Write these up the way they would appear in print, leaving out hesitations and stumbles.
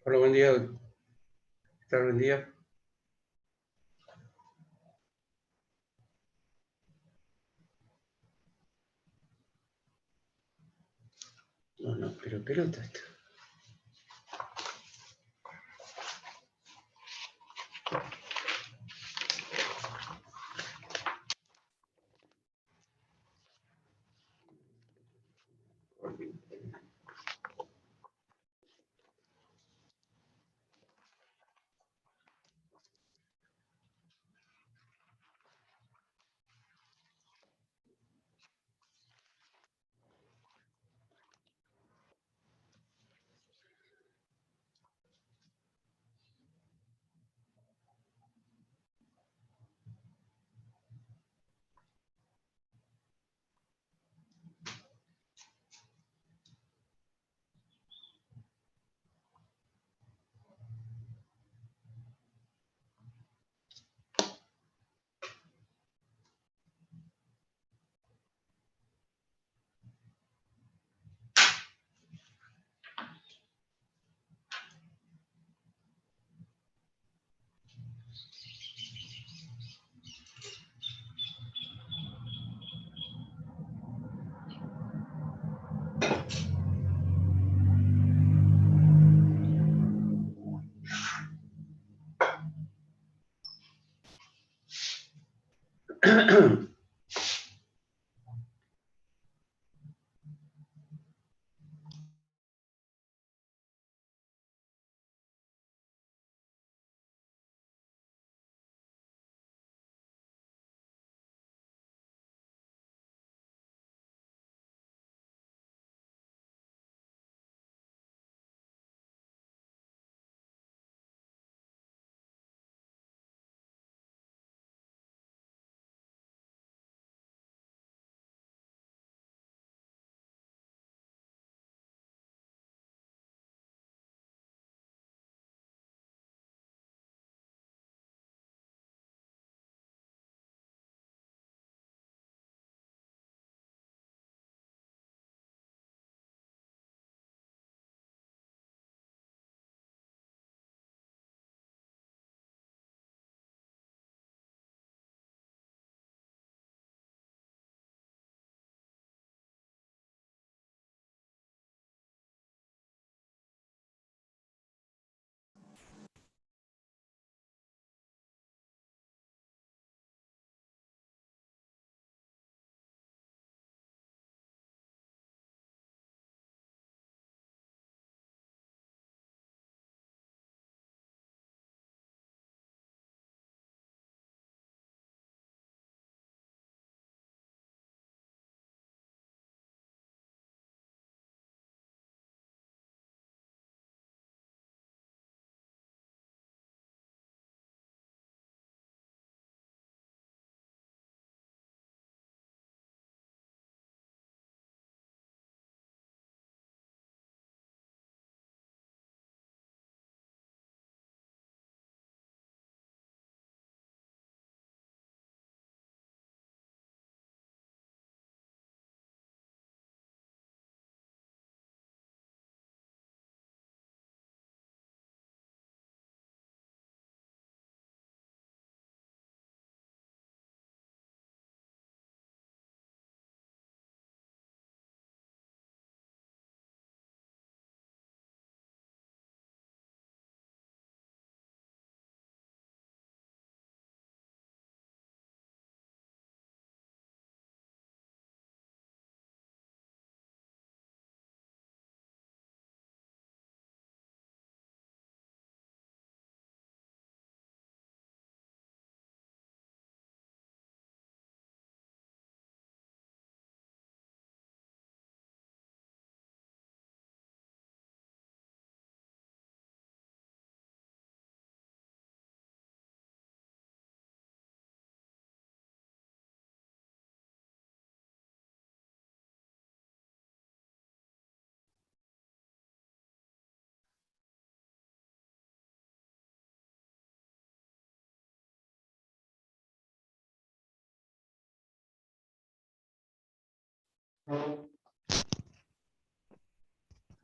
Hola, buen día. ¿Qué tal? Buen día. No, pero pelota esto.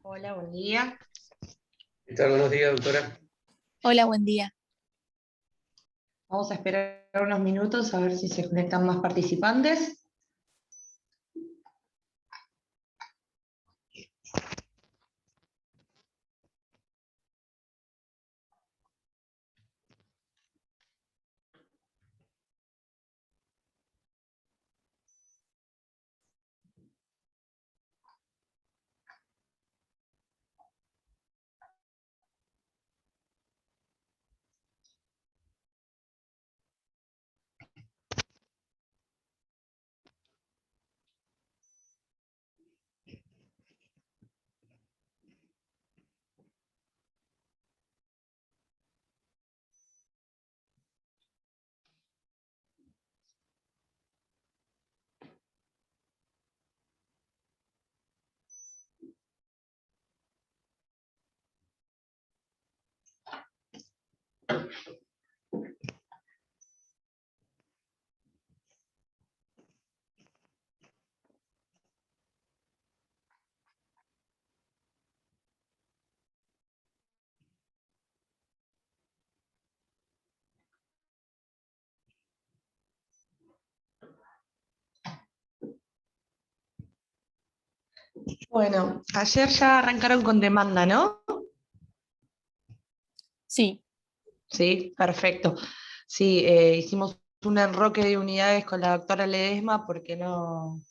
Hola, buen día. ¿Qué tal? Buenos días, doctora. Hola, buen día. Vamos a esperar unos minutos a ver si se conectan más participantes. Bueno, ayer ya arrancaron con demanda, ¿no? Sí, Sí, perfecto. Sí, hicimos un enroque de unidades con la doctora Ledesma porque no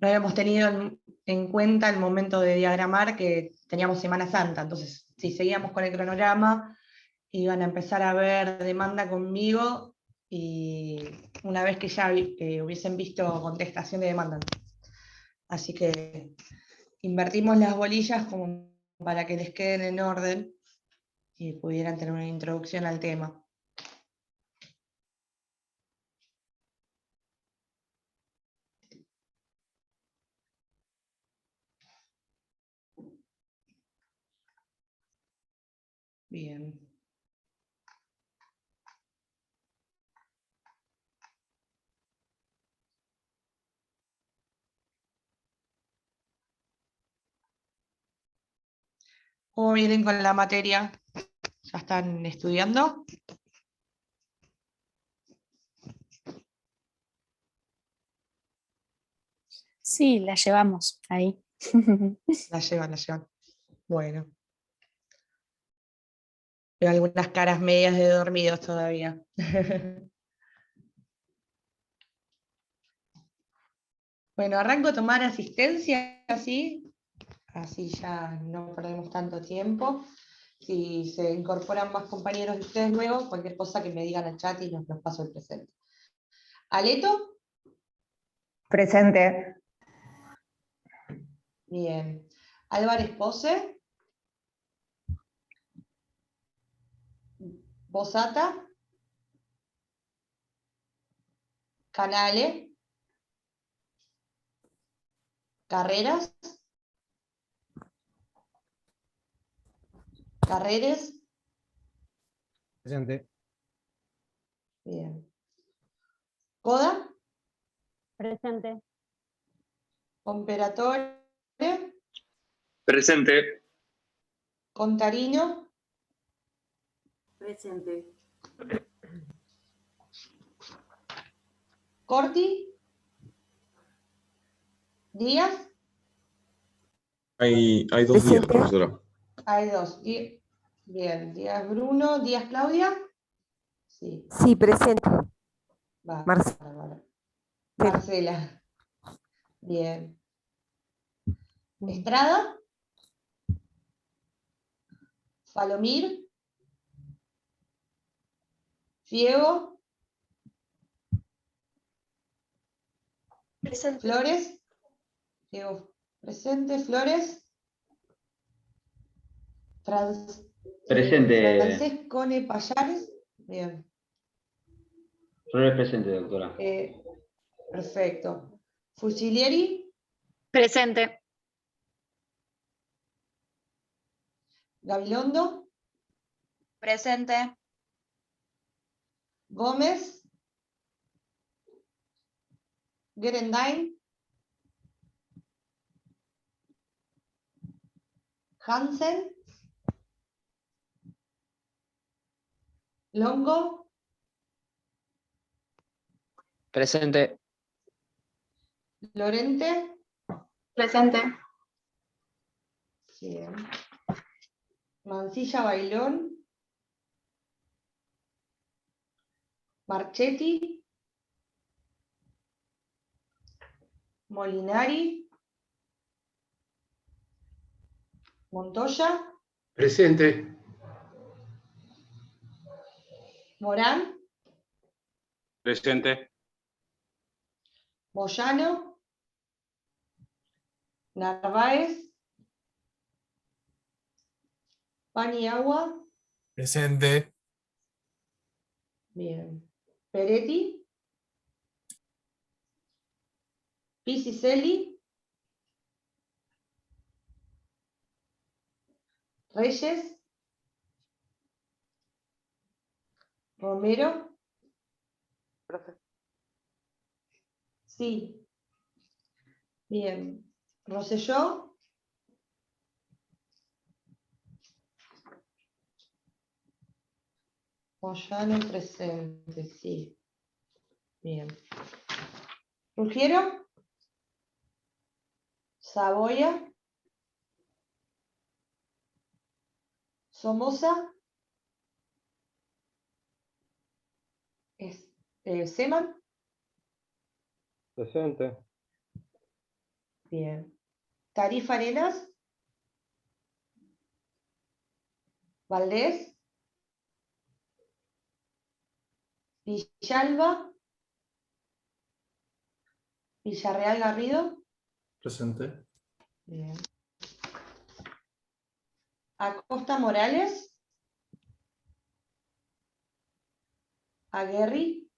habíamos tenido en cuenta el momento de diagramar que teníamos Semana Santa. Entonces, si seguíamos con el cronograma, iban a empezar a ver demanda conmigo y una vez que ya hubiesen visto contestación de demanda. Así que invertimos las bolillas como para que les queden en orden y pudieran tener una introducción al tema. Bien. ¿Cómo vienen con la materia? ¿Ya están estudiando? sí, la llevamos ahí. La llevan, la llevan. Bueno. Veo algunas caras medias de dormidos todavía. Bueno, arranco a tomar asistencia, así ya no perdemos tanto tiempo. Si se incorporan más compañeros de ustedes luego, cualquier cosa que me digan al chat y los paso el presente. ¿Aleto? Presente. Bien. Álvarez Pose. Bosata. Canale. Carreras. Carreres. Presente. Bien. Coda. Presente. Comperatore. Presente. Contarino. Presente. Corti. Díaz. Hay dos días, Presente. profesora. Hay dos. Bien. Díaz Bruno. Díaz Claudia. Sí. Sí, presente. Marcela. Bárbara. Marcela. Bien. Estrada. Falomir. Fiego. Presente. Flores. Fiego presente. Flores. Presente. Francescone Payares. Bien. Flores presente, doctora. Perfecto. Fucilieri. Presente. Gabilondo. Presente. Gómez. Gerendain. Hansen. Longo, Presente. Lorente, Presente. bien. Mancilla Bailón, Marchetti, Molinari, Montoya, Presente. Morán, Presente. Moyano, Narváez, Paniagua, Presente. bien. Peretti, Pisicelli, Reyes, Romero, sí, bien. Rosselló, Moyano presente, sí, bien. Ruggiero, Saboya, Somoza, Seman, Presente. bien. Tarifa Arenas, Valdés, Villalba, Villarreal Garrido, Presente. bien. Acosta Morales, Aguerri,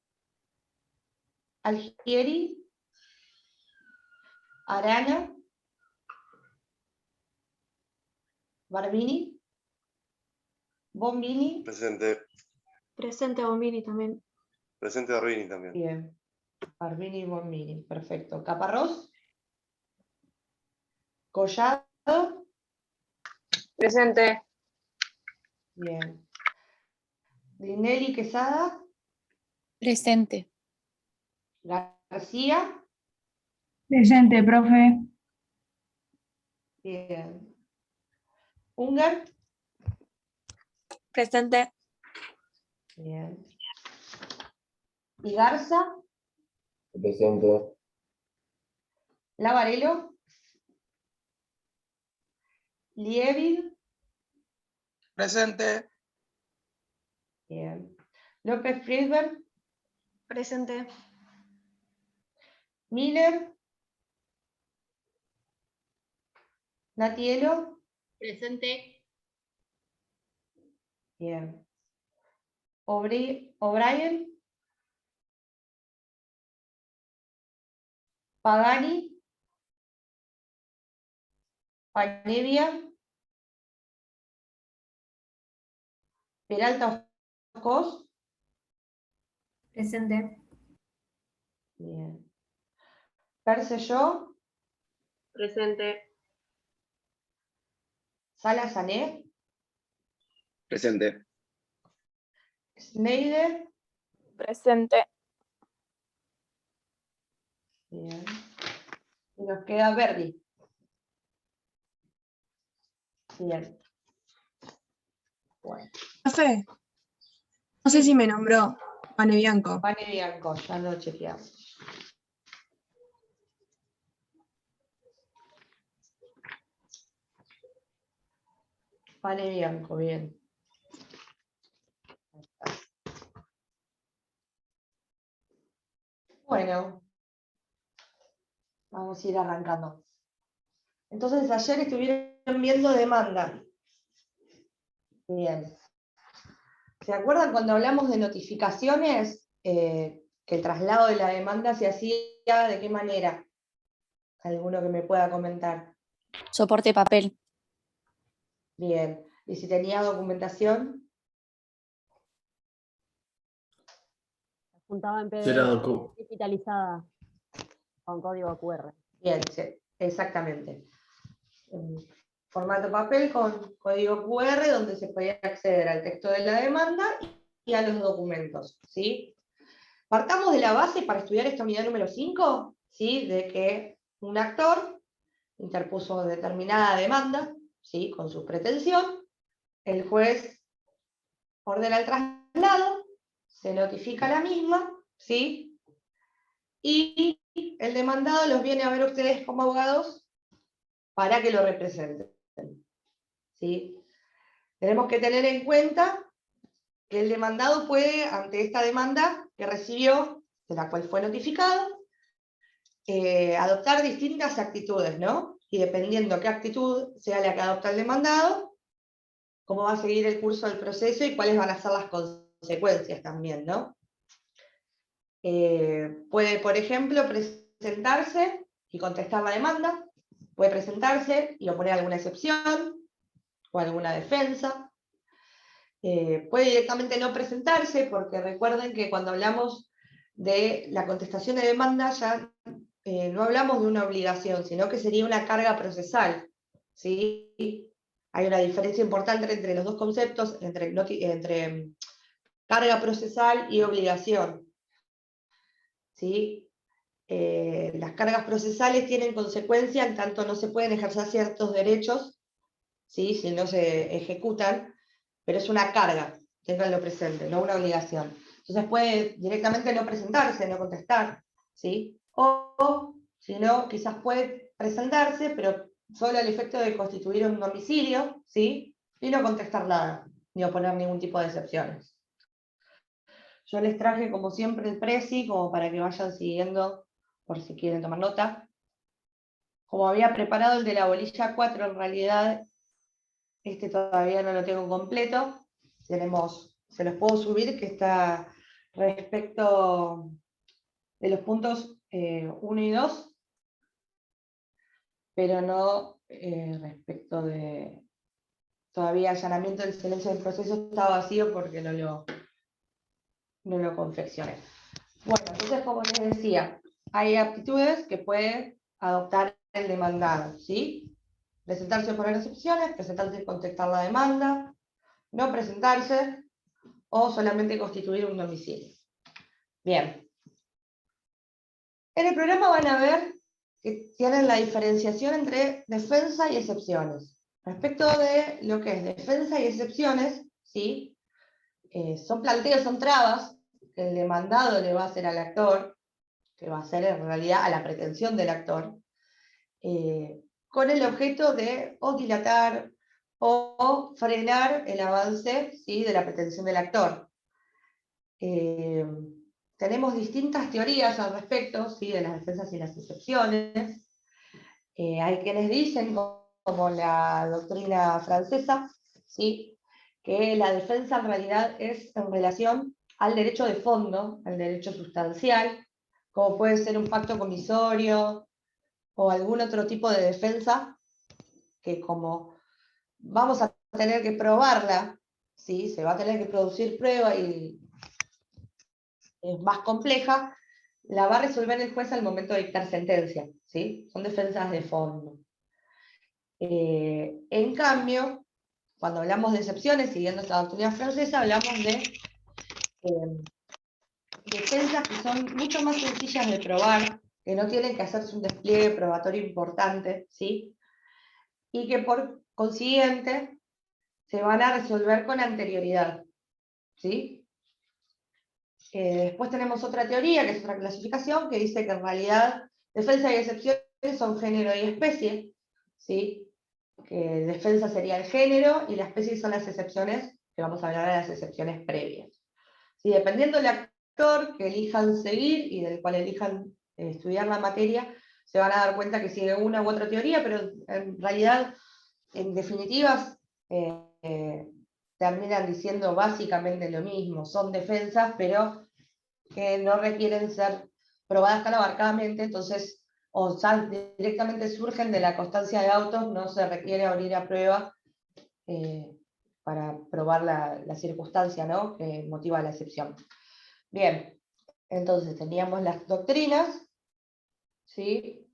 Algieri, Arana, Barbini, Bombini, Presente. Presente Bombini también. Presente Barbini también. bien. Barbini y Bombini, perfecto. Caparrós, Collado, Presente. bien. Grinelli Quesada, Presente. García, Presente, profe. bien. Ungar, Presente. bien. Y Garza, Presente. Lavarello, Lievin, Presente. bien. López Friedberg, Presente. Miller, Natielo, Presente. bien. O'Brien, Pagani, Panevia, Peralta Oscos, Presente. bien. Perselló, Presente. Sala Sané, Presente. Schneider, Presente. bien. Y nos queda Verdi. Bien. Bueno, Profe, no sé si me nombró Pane Bianco. Pane Bianco, ya lo chequeamos. Pane Bianco, bien. Bueno, vamos a ir arrancando. Entonces, ayer estuvieron viendo demanda. Bien. ¿Se acuerdan cuando hablamos de notificaciones? Que el traslado de la demanda se hacía de qué manera. ¿Alguno que me pueda comentar? Soporte papel. Bien. ¿Y si tenía documentación? Juntaba en Era PDF digitalizada con código QR. Bien, sí, exactamente. En formato papel con código QR donde se podía acceder al texto de la demanda a los documentos, ¿sí? Partamos de la base para estudiar esta unidad número 5, ¿sí? De que un actor interpuso determinada demanda, ¿sí? Con su pretensión, el juez ordena el traslado, se notifica la misma, ¿sí? Y el demandado los viene a ver a ustedes como abogados para que lo representen, ¿sí? Tenemos que tener en cuenta que el demandado puede, ante esta demanda que recibió, de la cual fue notificado, adoptar distintas actitudes, ¿no? Y dependiendo qué actitud sea la que adopta el demandado, cómo va a seguir el curso del proceso y cuáles van a ser las consecuencias también, ¿no? Puede, por ejemplo, presentarse y contestar la demanda, puede presentarse y oponer alguna excepción o alguna defensa, puede directamente no presentarse, porque recuerden que cuando hablamos de la contestación de demanda ya no hablamos de una obligación, sino que sería una carga procesal, ¿sí? Hay una diferencia importante entre los dos conceptos, entre carga procesal y obligación, ¿sí? Las cargas procesales tienen consecuencias, en tanto no se pueden ejercer ciertos derechos, ¿sí? Si no se ejecutan, pero es una carga, tenganlo presente, no una obligación. Entonces puede directamente no presentarse, no contestar, ¿sí? O si no, quizás puede presentarse, pero solo al efecto de constituir un domicilio, ¿sí? Y no contestar nada, ni oponer ningún tipo de excepciones. Yo les traje, como siempre, el presi, como para que vayan siguiendo, por si quieren tomar nota. Como había preparado el de la bolilla 4, en realidad, este todavía no lo tengo completo. Se los puedo subir, que está respecto de los puntos 1 y 2, pero no respecto de todavía allanamiento del silencio del proceso, está vacío porque no lo confeccioné. Bueno, entonces, como les decía, hay aptitudes que puede adoptar el demandado, ¿sí? Presentarse o poner excepciones, presentarse y contestar la demanda, no presentarse o solamente constituir un domicilio. Bien. En el programa van a ver que tienen la diferenciación entre defensa y excepciones. Respecto de lo que es defensa y excepciones, ¿sí? Son planteos, son trabas que el demandado le va a hacer al actor, que va a hacer en realidad a la pretensión del actor, con el objeto de o dilatar o frenar el avance, ¿sí? De la pretensión del actor. Tenemos distintas teorías al respecto, ¿sí? De las defensas y las excepciones. Hay quienes dicen, como la doctrina francesa, ¿sí? Que la defensa en realidad es en relación al derecho de fondo, al derecho sustancial, como puede ser un pacto comisorio o algún otro tipo de defensa, que como vamos a tener que probarla, ¿sí? Se va a tener que producir prueba y es más compleja, la va a resolver el juez al momento de dictar sentencia, ¿sí? Son defensas de fondo. En cambio, cuando hablamos de excepciones, siguiendo esta doctrina francesa, hablamos de defensas que son mucho más sencillas de probar, que no tienen que hacerse un despliegue probatorio importante, ¿sí? Y que por consiguiente se van a resolver con anterioridad, ¿sí? Después tenemos otra teoría, que es otra clasificación, que dice que en realidad defensa y excepciones son género y especie, ¿sí? Que defensa sería el género y la especie son las excepciones, que vamos a hablar de las excepciones previas. ¿Sí? Dependiendo del actor que elijan seguir y del cual elijan estudiar la materia, se van a dar cuenta que sigue una u otra teoría, pero en realidad, en definitivas, terminan diciendo básicamente lo mismo, son defensas, pero que no requieren ser probadas tan abarcadamente, entonces, o directamente surgen de la constancia de autos, no se requiere abrir a prueba para probar la circunstancia, ¿no? Que motiva la excepción. Bien, entonces teníamos las doctrinas, ¿sí?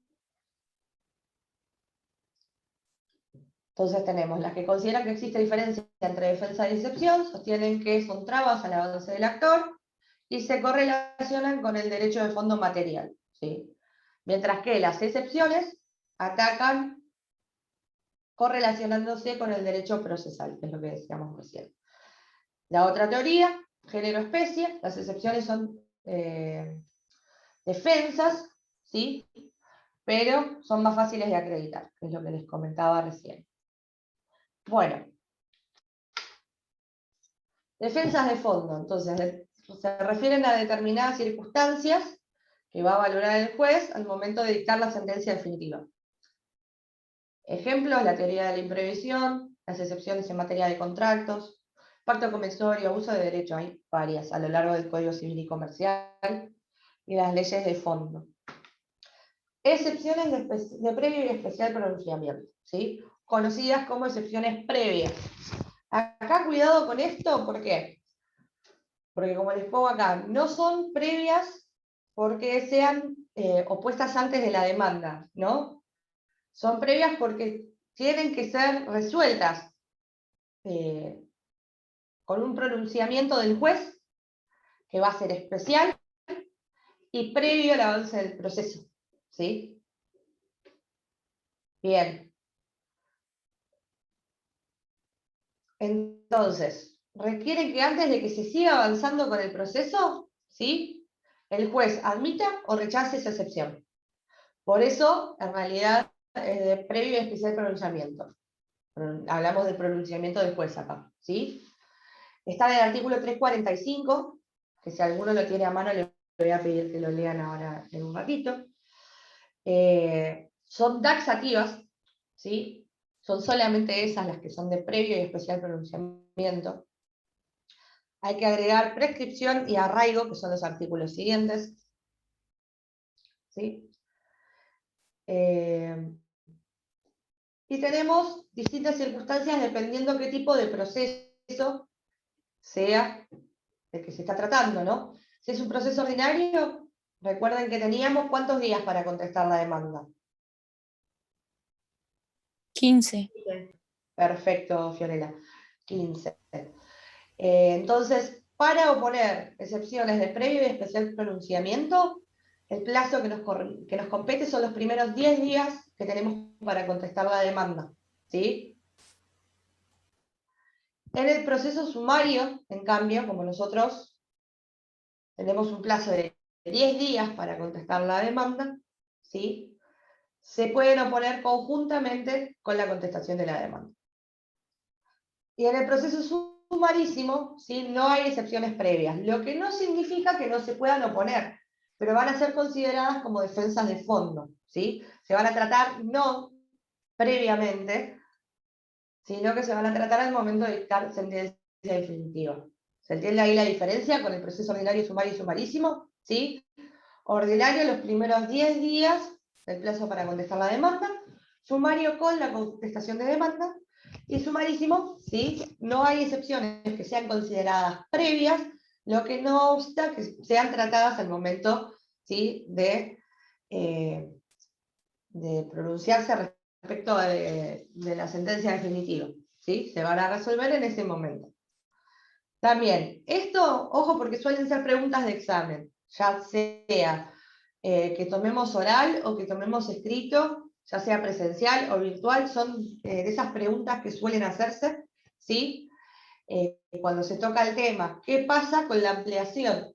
Entonces tenemos las que consideran que existe diferencia entre defensa y excepción, sostienen que son trabas al avance del actor, y se correlacionan con el derecho de fondo material, ¿sí? Mientras que las excepciones atacan correlacionándose con el derecho procesal, que es lo que decíamos recién. La otra teoría, género-especie, las excepciones son defensas, ¿sí? Pero son más fáciles de acreditar, que es lo que les comentaba recién. Bueno, defensas de fondo, entonces, se refieren a determinadas circunstancias que va a valorar el juez al momento de dictar la sentencia definitiva. Ejemplos, la teoría de la imprevisión, las excepciones en materia de contratos, pacto convensorio, abuso de derecho, hay varias a lo largo del Código Civil y Comercial, y las leyes de fondo. Excepciones de previo y especial pronunciamiento, ¿sí? Conocidas como excepciones previas. Acá cuidado con esto, ¿por qué? Porque como les pongo acá, no son previas porque sean opuestas antes de la demanda, ¿no? Son previas porque tienen que ser resueltas con un pronunciamiento del juez que va a ser especial y previo al avance del proceso, ¿sí? Bien. Entonces, requieren que antes de que se siga avanzando con el proceso, ¿sí?, el juez admita o rechace esa excepción. Por eso, en realidad, es de previo y especial pronunciamiento. Hablamos del pronunciamiento del juez acá, ¿sí? Está en el artículo 345, que si alguno lo tiene a mano le voy a pedir que lo lean ahora en un ratito. Son taxativas, ¿sí? Son solamente esas las que son de previo y especial pronunciamiento. Hay que agregar prescripción y arraigo, que son los artículos siguientes, ¿sí? Y tenemos distintas circunstancias dependiendo qué tipo de proceso sea el que se está tratando, ¿no? Si es un proceso ordinario, recuerden que teníamos ¿cuántos días para contestar la demanda? 15. Perfecto, Fiorella. 15. Entonces, para oponer excepciones de previo y especial pronunciamiento, el plazo que nos compete son los primeros 10 días que tenemos para contestar la demanda, ¿sí? En el proceso sumario, en cambio, como nosotros tenemos un plazo de 10 días para contestar la demanda, ¿sí?, se pueden oponer conjuntamente con la contestación de la demanda. Y en el proceso sumarísimo, ¿sí?, no hay excepciones previas, lo que no significa que no se puedan oponer, pero van a ser consideradas como defensas de fondo, ¿sí? Se van a tratar no previamente, sino que se van a tratar al momento de dictar sentencia definitiva. ¿Se entiende ahí la diferencia con el proceso ordinario, sumario y sumarísimo? ¿Sí? Ordinario, los primeros 10 días del plazo para contestar la demanda, sumario con la contestación de demanda, y sumarísimo, ¿sí?, no hay excepciones que sean consideradas previas, lo que no obsta que sean tratadas al momento, ¿sí?, de pronunciarse respecto de la sentencia definitiva, ¿sí? Se van a resolver en ese momento. También, esto, ojo, porque suelen ser preguntas de examen, ya sea que tomemos oral o que tomemos escrito, ya sea presencial o virtual, son de esas preguntas que suelen hacerse, ¿sí? Cuando se toca el tema, ¿qué pasa con la ampliación?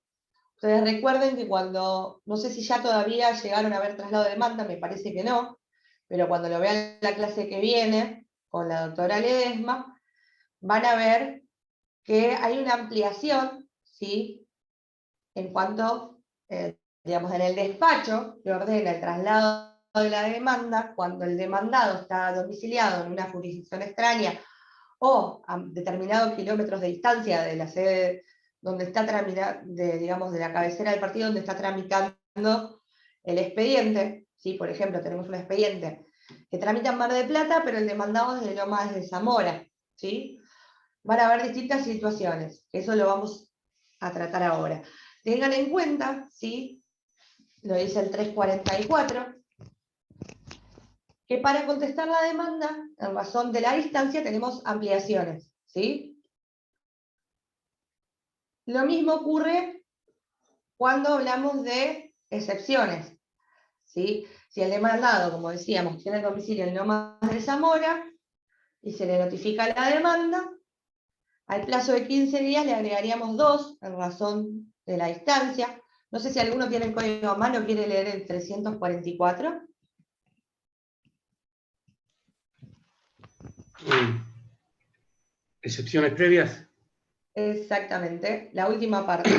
Ustedes recuerden que cuando, no sé si ya todavía llegaron a ver traslado de demanda, me parece que no, pero cuando lo vean la clase que viene, con la doctora Ledesma, van a ver que hay una ampliación, ¿sí?, en cuanto, digamos, en el despacho que ordena el traslado de la demanda, cuando el demandado está domiciliado en una jurisdicción extraña o a determinados kilómetros de distancia de la sede donde está tramitando, digamos, de la cabecera del partido donde está tramitando el expediente, ¿sí? Por ejemplo, tenemos un expediente que tramita en Mar del Plata, pero el demandado es de Lomas de Zamora, ¿sí? Van a haber distintas situaciones, que eso lo vamos a tratar ahora. Tengan en cuenta, ¿sí?, lo dice el 344, que para contestar la demanda, en razón de la distancia, tenemos ampliaciones, ¿sí? Lo mismo ocurre cuando hablamos de excepciones, ¿sí? Si el demandado, como decíamos, tiene el domicilio en Lomas de Zamora y se le notifica la demanda, al plazo de 15 días le agregaríamos 2 en razón de la distancia. No sé si alguno tiene el código a mano, quiere leer el 344. ¿Excepciones previas? Exactamente, la última parte.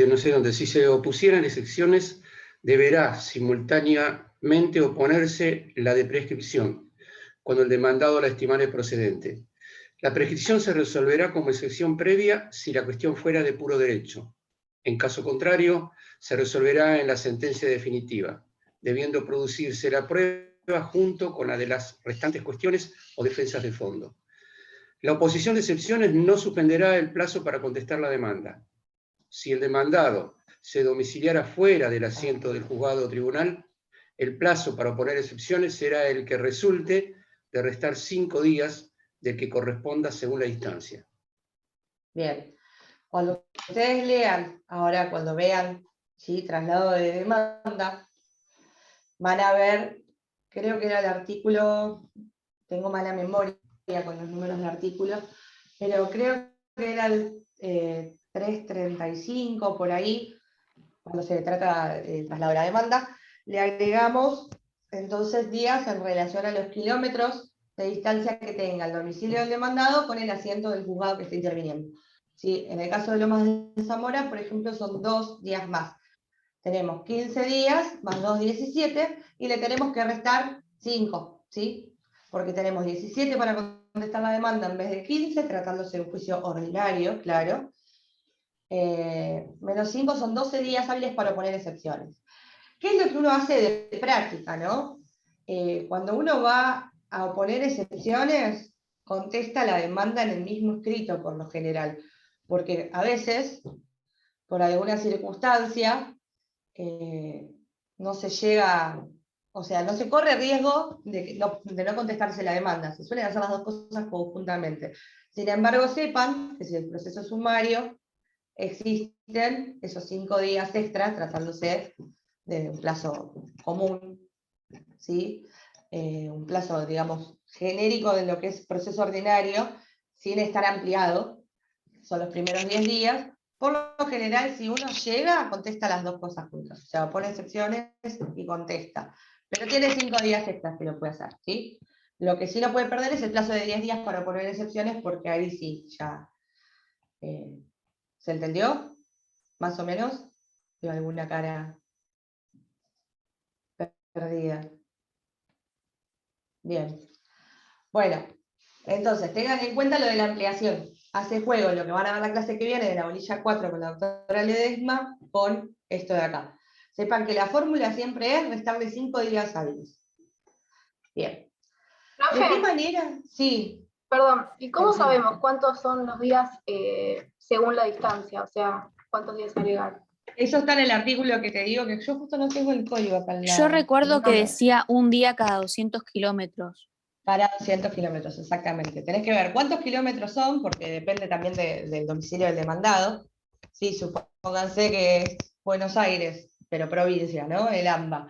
No sé dónde, si se opusieran excepciones, deberá simultáneamente oponerse la de prescripción, cuando el demandado la estimare procedente. La prescripción se resolverá como excepción previa si la cuestión fuera de puro derecho. En caso contrario, se resolverá en la sentencia definitiva, debiendo producirse la prueba junto con la de las restantes cuestiones o defensas de fondo. La oposición de excepciones no suspenderá el plazo para contestar la demanda. Si el demandado se domiciliara fuera del asiento del juzgado o tribunal, el plazo para oponer excepciones será el que resulte de restar 5 días del que corresponda según la instancia. Bien, cuando ustedes lean, ahora cuando vean, ¿sí?, traslado de demanda, van a ver, creo que era el artículo, tengo mala memoria con los números de artículos, pero creo que era el 335, por ahí, cuando se trata del traslado de la demanda, le agregamos entonces días en relación a los kilómetros de distancia que tenga el domicilio del demandado con el asiento del juzgado que está interviniendo. ¿Sí? En el caso de Lomas de Zamora, por ejemplo, son 2 días más. Tenemos 15 días más 2, 17, y le tenemos que restar 5, ¿sí? Porque tenemos 17 para contestar la demanda en vez de 15, tratándose de un juicio ordinario, claro. Menos 5 son 12 días hábiles para oponer excepciones. ¿Qué es lo que uno hace de práctica, no? Cuando uno va a oponer excepciones, contesta la demanda en el mismo escrito, por lo general. Porque a veces, por alguna circunstancia, no se llega, o sea, no se corre riesgo de no contestarse la demanda. Se suelen hacer las dos cosas conjuntamente. Sin embargo, sepan que si el proceso es sumario, existen esos 5 días extras, tratándose de un plazo común, ¿sí? Un plazo, digamos, genérico de lo que es proceso ordinario, sin estar ampliado, son los primeros 10 días. Por lo general, si uno llega, contesta las dos cosas juntas, o sea, pone excepciones y contesta, pero tiene 5 días extras que lo puede hacer, ¿sí? Lo que sí no puede perder es el plazo de 10 días para poner excepciones, porque ahí sí, ya... ¿Se entendió? ¿Más o menos? ¿Veo alguna cara perdida? Bien. Bueno, entonces tengan en cuenta lo de la ampliación. Hace juego lo que van a ver la clase que viene de la bolilla 4 con la doctora Ledesma con esto de acá. Sepan que la fórmula siempre es restarle 5 días hábiles. Bien. Profe, ¿De qué manera? Sí. perdón, ¿y cómo Sí. sabemos cuántos son los días según la distancia? O sea, ¿cuántos días agregar? Eso está en el artículo que te digo, que yo justo no tengo el código acá al lado. Yo recuerdo que decía un día cada 200 kilómetros. Para 200 kilómetros, exactamente. Tenés que ver cuántos kilómetros son, porque depende también del domicilio del demandado. Sí, supónganse que es Buenos Aires, pero provincia, ¿no? El AMBA.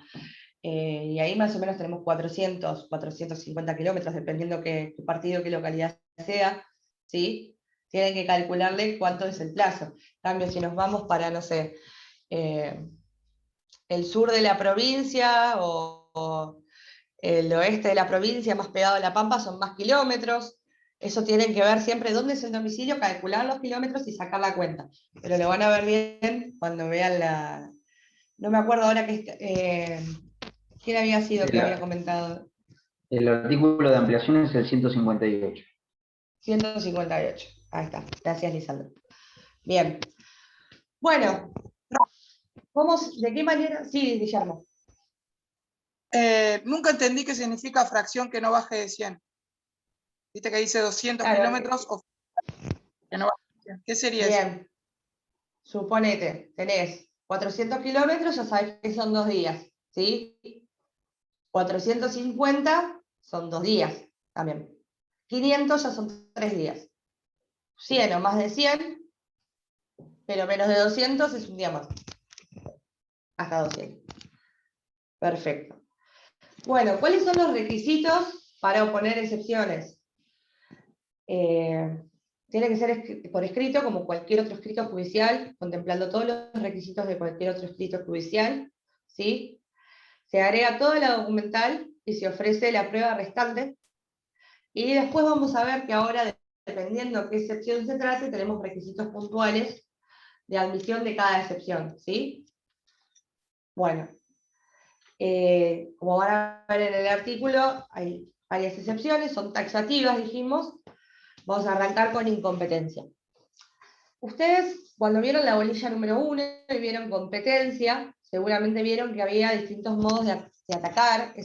Y ahí más o menos tenemos 400, 450 kilómetros, dependiendo qué partido, qué localidad sea, ¿sí? Tienen que calcularle cuánto es el plazo. En cambio, si nos vamos para, no sé, el sur de la provincia o el oeste de la provincia, más pegado a La Pampa, son más kilómetros. Eso tienen que ver siempre dónde es el domicilio, calcular los kilómetros y sacar la cuenta. Pero lo van a ver bien cuando vean la... No me acuerdo ahora quién había sido que había comentado. El artículo de ampliación es el 158. 158. Ahí está. Gracias, Lisandro. Bien. Bueno, ¿de qué manera? Sí, Guillermo. Nunca entendí qué significa fracción que no baje de 100. Viste que dice 200 Claro, kilómetros o que no baje de 100. ¿Qué sería eso? Bien. Suponete, tenés 400 kilómetros ya sabés que son 2 días, ¿sí? 450 son 2 días también. 500 ya son 3 días. 100 o más de 100, pero menos de 200 es un día más. Hasta 200. Perfecto. Bueno, ¿cuáles son los requisitos para oponer excepciones? Tiene que ser por escrito, como cualquier otro escrito judicial, contemplando todos los requisitos de cualquier otro escrito judicial, ¿sí? Se agrega toda la documental y se ofrece la prueba restante. Y después vamos a ver que ahora, dependiendo qué excepción se trate, tenemos requisitos puntuales de admisión de cada excepción, ¿sí? Bueno, como van a ver en el artículo, hay varias excepciones, son taxativas, dijimos. Vamos a arrancar con incompetencia. Ustedes, cuando vieron la bolilla número 1 y vieron competencia, seguramente vieron que había distintos modos de atacar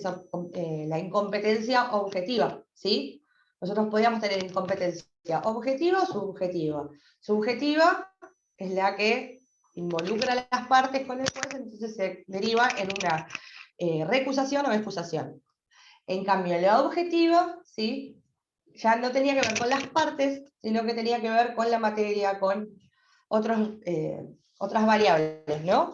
la incompetencia objetiva, ¿sí? Nosotros podíamos tener incompetencia objetiva o subjetiva. Subjetiva es la que involucra a las partes con el juez, entonces se deriva en una recusación o excusación. En cambio, la objetiva, ¿sí?, ya no tenía que ver con las partes, sino que tenía que ver con la materia, con otras variables, ¿no?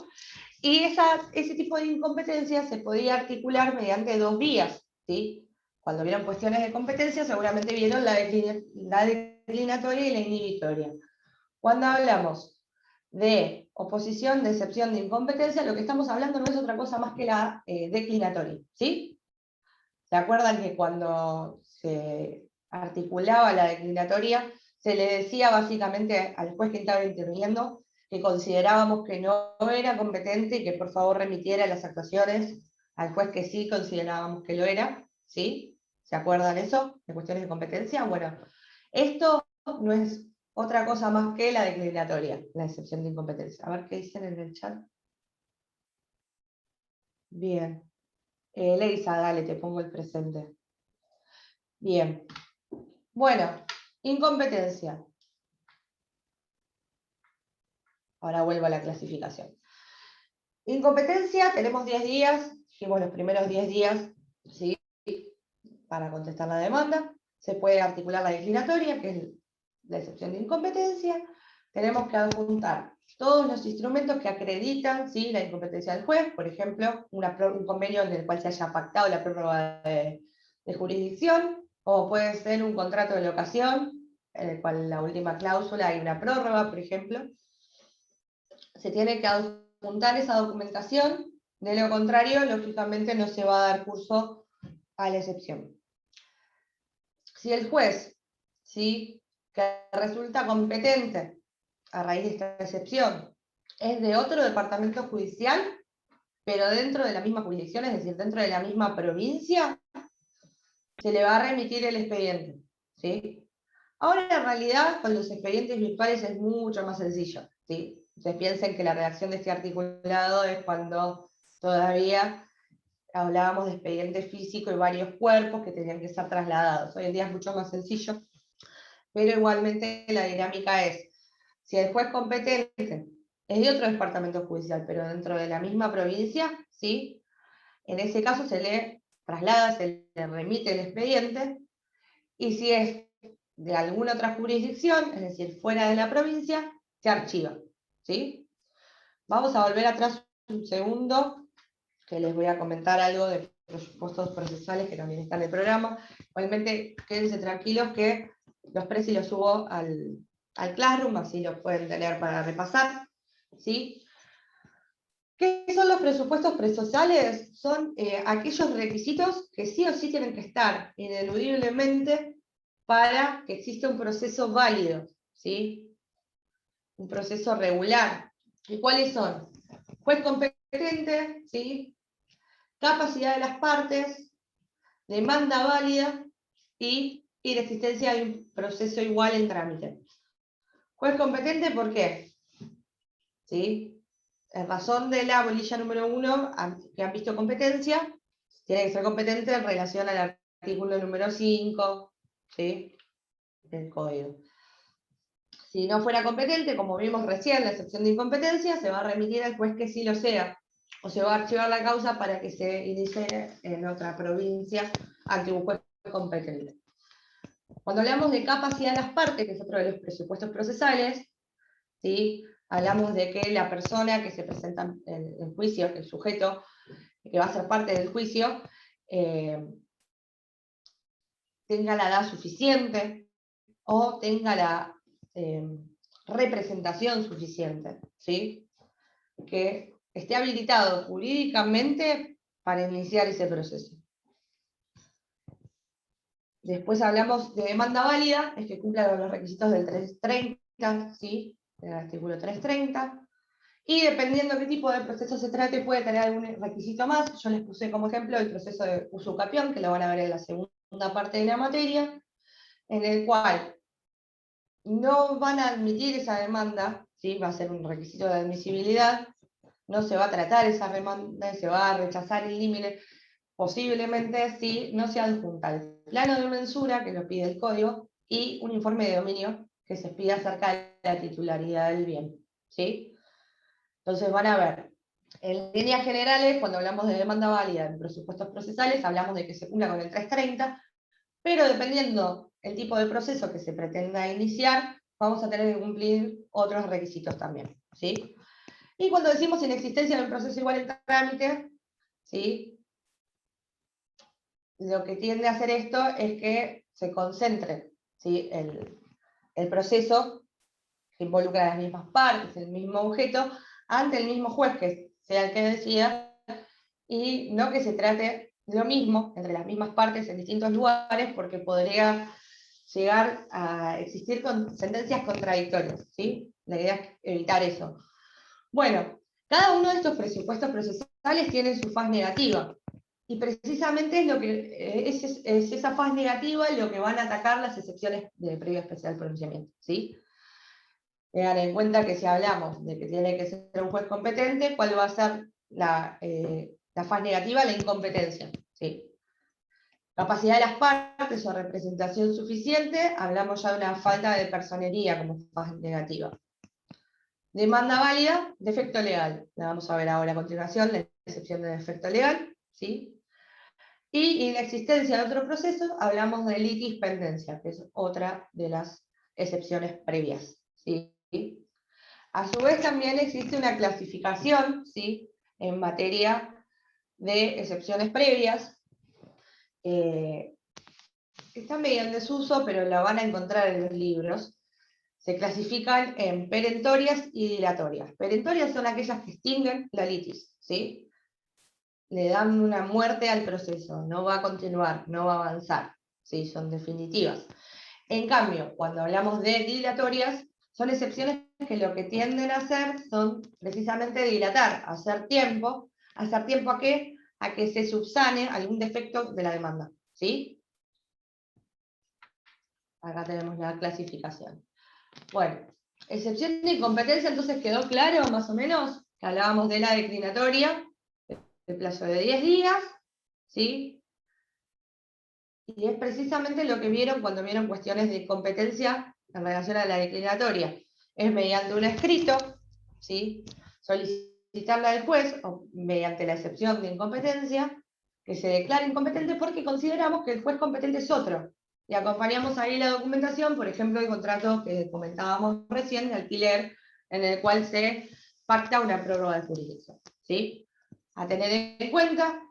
Y ese tipo de incompetencia se podía articular mediante 2 vías, ¿sí? Cuando vieron cuestiones de competencia, seguramente vieron la declinatoria y la inhibitoria. Cuando hablamos de oposición, de excepción de incompetencia, lo que estamos hablando no es otra cosa más que la declinatoria, ¿sí? ¿Se acuerdan que cuando se articulaba la declinatoria, se le decía básicamente al juez que estaba interviniendo que considerábamos que no era competente y que por favor remitiera las actuaciones al juez que sí considerábamos que lo era? ¿Sí? ¿Se acuerdan eso? ¿De cuestiones de competencia? Bueno, esto no es otra cosa más que la declinatoria, la excepción de incompetencia. A ver qué dicen en el chat. Bien. Leisa, dale, te pongo el presente. Bien. Bueno, incompetencia. Ahora vuelvo a la clasificación. Incompetencia, tenemos 10 días, dijimos los primeros 10 días, ¿sí?, para contestar la demanda. Se puede articular la declinatoria, que es la excepción de incompetencia. Tenemos que adjuntar todos los instrumentos que acreditan, ¿sí?, la incompetencia del juez, por ejemplo, un convenio en el cual se haya pactado la prórroga de jurisdicción, o puede ser un contrato de locación, en el cual la última cláusula hay una prórroga, por ejemplo. Se tiene que adjuntar esa documentación, de lo contrario, lógicamente no se va a dar curso a la excepción. Si el juez, ¿sí?, que resulta competente a raíz de esta excepción es de otro departamento judicial, pero dentro de la misma jurisdicción, es decir, dentro de la misma provincia, se le va a remitir el expediente, ¿sí? Ahora, en realidad, con los expedientes virtuales es mucho más sencillo, ¿sí? Ustedes piensen que la redacción de este articulado es cuando todavía hablábamos de expediente físico y varios cuerpos que tenían que ser trasladados. Hoy en día es mucho más sencillo, pero igualmente la dinámica es, si el juez competente es de otro departamento judicial, pero dentro de la misma provincia, ¿sí?, en ese caso se le traslada, se le remite el expediente, y si es de alguna otra jurisdicción, es decir, fuera de la provincia, se archiva, ¿sí? Vamos a volver atrás un segundo, que les voy a comentar algo de presupuestos procesales que también está en el programa. Igualmente, quédense tranquilos que los precios los subo al Classroom, así los pueden tener para repasar, ¿sí? ¿Qué son los presupuestos procesales? Son aquellos requisitos que sí o sí tienen que estar ineludiblemente para que exista un proceso válido, ¿sí?, un proceso regular. ¿Y cuáles son? Juez competente, ¿sí?, capacidad de las partes, demanda válida y la existencia de un proceso igual en trámite. Juez competente, ¿por qué? ¿Sí? En razón de la bolilla número 1, que han visto competencia, tiene que ser competente en relación al artículo número 5, ¿sí?, del código. Si no fuera competente, como vimos recién, la excepción de incompetencia, se va a remitir al juez que sí lo sea, o se va a archivar la causa para que se inicie en otra provincia ante un juez competente. Cuando hablamos de capacidad de las partes, que es otro de los presupuestos procesales, ¿sí? Hablamos de que la persona que se presenta en juicio, el sujeto que va a ser parte del juicio, tenga la edad suficiente o tenga la representación suficiente, ¿sí? Que esté habilitado jurídicamente para iniciar ese proceso. Después hablamos de demanda válida, es que cumpla con los requisitos del 330, ¿sí? Del artículo 330. Y dependiendo qué tipo de proceso se trate, puede tener algún requisito más. Yo les puse como ejemplo el proceso de usucapión, que lo van a ver en la segunda parte de la materia, en el cual no van a admitir esa demanda, ¿sí? Va a ser un requisito de admisibilidad, no se va a tratar esa demanda, se va a rechazar el límite, posiblemente si no se adjunta el plano de mensura, que lo pide el código, y un informe de dominio que se pide acerca de la titularidad del bien, ¿sí? Entonces van a ver, en líneas generales, cuando hablamos de demanda válida en presupuestos procesales, hablamos de que se cumpla con el 330, pero dependiendo el tipo de proceso que se pretenda iniciar, vamos a tener que cumplir otros requisitos también, ¿sí? Y cuando decimos inexistencia de un proceso igual en trámite, ¿sí? Lo que tiende a hacer esto es que se concentre, ¿sí? el proceso que involucra a las mismas partes, el mismo objeto, ante el mismo juez que sea el que decida, y no que se trate lo mismo entre las mismas partes en distintos lugares, porque podría llegar a existir con sentencias contradictorias, ¿sí? La idea es evitar eso. Bueno, cada uno de estos presupuestos procesales tiene su faz negativa, y precisamente es, lo que, es esa faz negativa lo que van a atacar las excepciones de previo especial pronunciamiento, ¿sí? Tengan en cuenta que si hablamos de que tiene que ser un juez competente, ¿cuál va a ser la faz negativa? La incompetencia, ¿sí? Capacidad de las partes o representación suficiente, hablamos ya de una falta de personería como faz negativa. Demanda válida, defecto legal. La vamos a ver ahora a continuación, la excepción de defecto legal, ¿sí? Y en la existencia de otro proceso, hablamos de litis pendencia, que es otra de las excepciones previas, ¿sí? A su vez también existe una clasificación, ¿sí? En materia de excepciones previas, está medio en desuso, pero la van a encontrar en los libros. Se clasifican en perentorias y dilatorias. Perentorias son aquellas que extinguen la litis, ¿sí? Le dan una muerte al proceso, no va a continuar, no va a avanzar, ¿sí? Son definitivas. En cambio, cuando hablamos de dilatorias, son excepciones que lo que tienden a hacer son precisamente dilatar, hacer tiempo ¿a qué? A que se subsane algún defecto de la demanda, ¿sí? Acá tenemos la clasificación. Bueno, excepción de incompetencia, entonces quedó claro, más o menos, que hablábamos de la declinatoria, el plazo de 10 días, ¿sí? Y es precisamente lo que vieron cuando vieron cuestiones de competencia en relación a la declinatoria. Es mediante un escrito, ¿sí? Solicitarla al juez, o mediante la excepción de incompetencia, que se declare incompetente porque consideramos que el juez competente es otro. Y acompañamos ahí la documentación, por ejemplo, el contrato que comentábamos recién, de alquiler, en el cual se pacta una prórroga de jurisdicción, ¿sí? A tener en cuenta,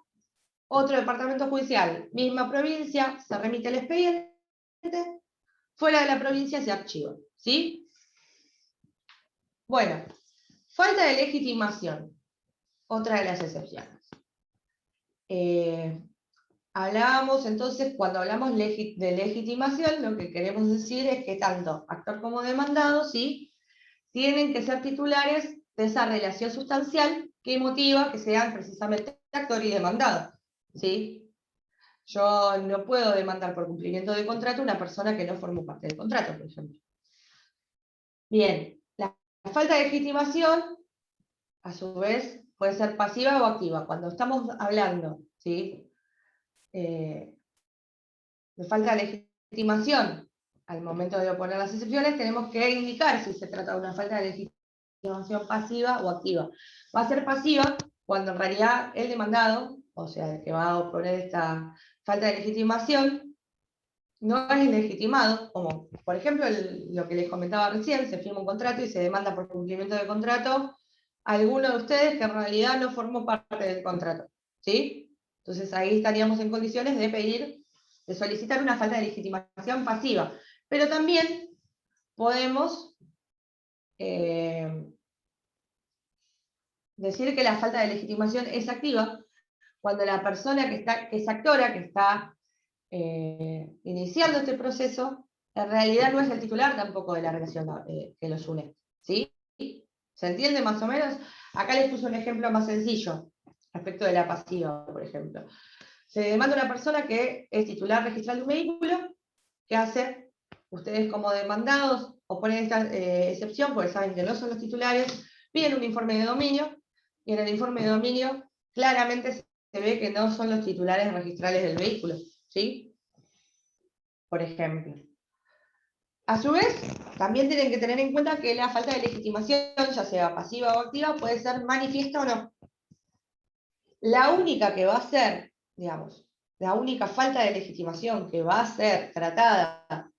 otro departamento judicial, misma provincia, se remite el expediente, fuera de la provincia se archiva, ¿sí? Bueno, falta de legitimación, otra de las excepciones. Hablábamos entonces, cuando hablamos de legitimación, lo que queremos decir es que tanto actor como demandado, ¿sí? Tienen que ser titulares de esa relación sustancial que motiva que sean precisamente actor y demandado, ¿sí? Yo no puedo demandar por cumplimiento de contrato a una persona que no formó parte del contrato, por ejemplo. Bien, la falta de legitimación, a su vez, puede ser pasiva o activa. Cuando estamos hablando, ¿sí? De falta de legitimación, al momento de oponer las excepciones, tenemos que indicar si se trata de una falta de legitimación pasiva o activa. Va a ser pasiva cuando en realidad el demandado, o sea, el que va a oponer esta falta de legitimación, no es legitimado, como por ejemplo lo que les comentaba recién, se firma un contrato y se demanda por cumplimiento de contrato a alguno de ustedes que en realidad no formó parte del contrato, ¿sí? Entonces ahí estaríamos en condiciones de solicitar una falta de legitimación pasiva, pero también podemos decir que la falta de legitimación es activa cuando la persona que es actora, que está iniciando este proceso, en realidad no es el titular tampoco de la relación que los une, ¿sí? ¿Se entiende más o menos? Acá les puse un ejemplo más sencillo, respecto de la pasiva, por ejemplo. Se demanda una persona que es titular registral de un vehículo. ¿Qué hace? Ustedes como demandados oponen esta excepción porque saben que no son los titulares, piden un informe de dominio, y en el informe de dominio claramente se ve que no son los titulares registrales del vehículo, ¿sí? Por ejemplo. A su vez, también tienen que tener en cuenta que la falta de legitimación, ya sea pasiva o activa, puede ser manifiesta o no. La única que va a ser, digamos, la única falta de legitimación que va a ser tratada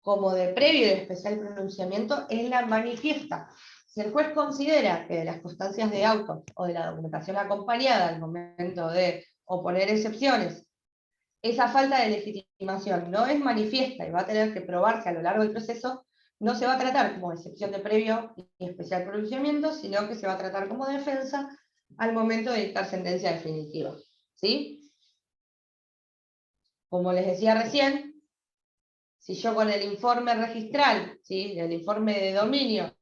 como de previo y de especial pronunciamiento es la manifiesta. Si el juez considera que de las constancias de auto o de la documentación acompañada al momento de oponer excepciones, esa falta de legitimación no es manifiesta y va a tener que probarse a lo largo del proceso, no se va a tratar como excepción de previo y especial pronunciamiento, sino que se va a tratar como defensa al momento de dictar sentencia definitiva, ¿sí? Como les decía recién, si yo con el informe registral, ¿sí?, el informe de dominio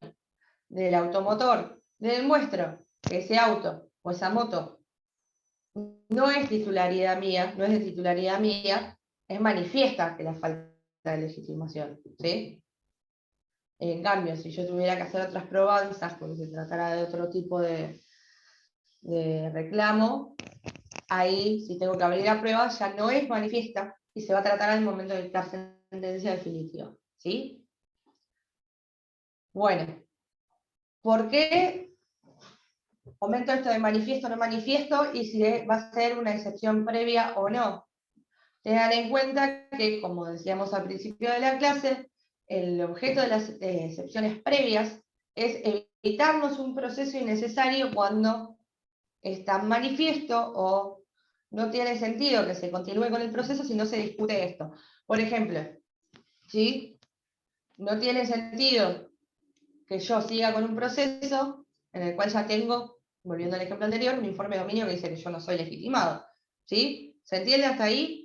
del automotor, le demuestro que ese auto o esa moto no es titularidad mía, no es de titularidad mía, es manifiesta que la falta de legitimación, ¿sí? En cambio, si yo tuviera que hacer otras probanzas, porque se tratara de otro tipo de reclamo, ahí, si tengo que abrir la prueba, ya no es manifiesta y se va a tratar al momento de dictar sentencia definitiva, ¿sí? Bueno, ¿por qué comento esto de manifiesto o no manifiesto y si va a ser una excepción previa o no? Tengan en cuenta que, como decíamos al principio de la clase, el objeto de las excepciones previas es evitarnos un proceso innecesario cuando está manifiesto o no tiene sentido que se continúe con el proceso si no se discute esto. Por ejemplo, ¿sí?, no tiene sentido que yo siga con un proceso en el cual ya tengo, volviendo al ejemplo anterior, un informe de dominio que dice que yo no soy legitimado, ¿sí? ¿Se entiende hasta ahí?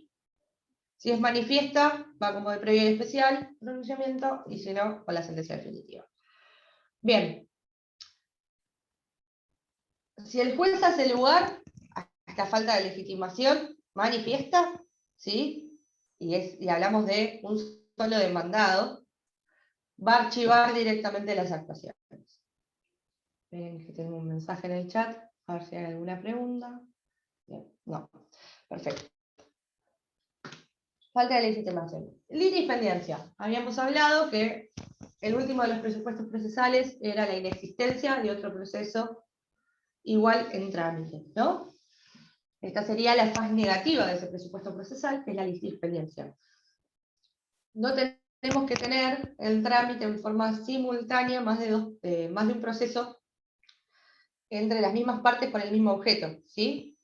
Si es manifiesta, va como de previo y especial pronunciamiento, y si no, con la sentencia definitiva. Bien. Si el juez hace lugar a esta falta de legitimación manifiesta, ¿sí?, y hablamos de un solo demandado, va a archivar directamente las actuaciones. Ven que tengo un mensaje en el chat, a ver si hay alguna pregunta. Bien, no, perfecto. Falta de legitimación. Litipendencia. Habíamos hablado que el último de los presupuestos procesales era la inexistencia de otro proceso igual en trámite, ¿no? Esta sería la fase negativa de ese presupuesto procesal, que es la litipendencia. No tenemos que tener el trámite en forma simultánea más de un proceso entre las mismas partes con el mismo objeto, ¿sí?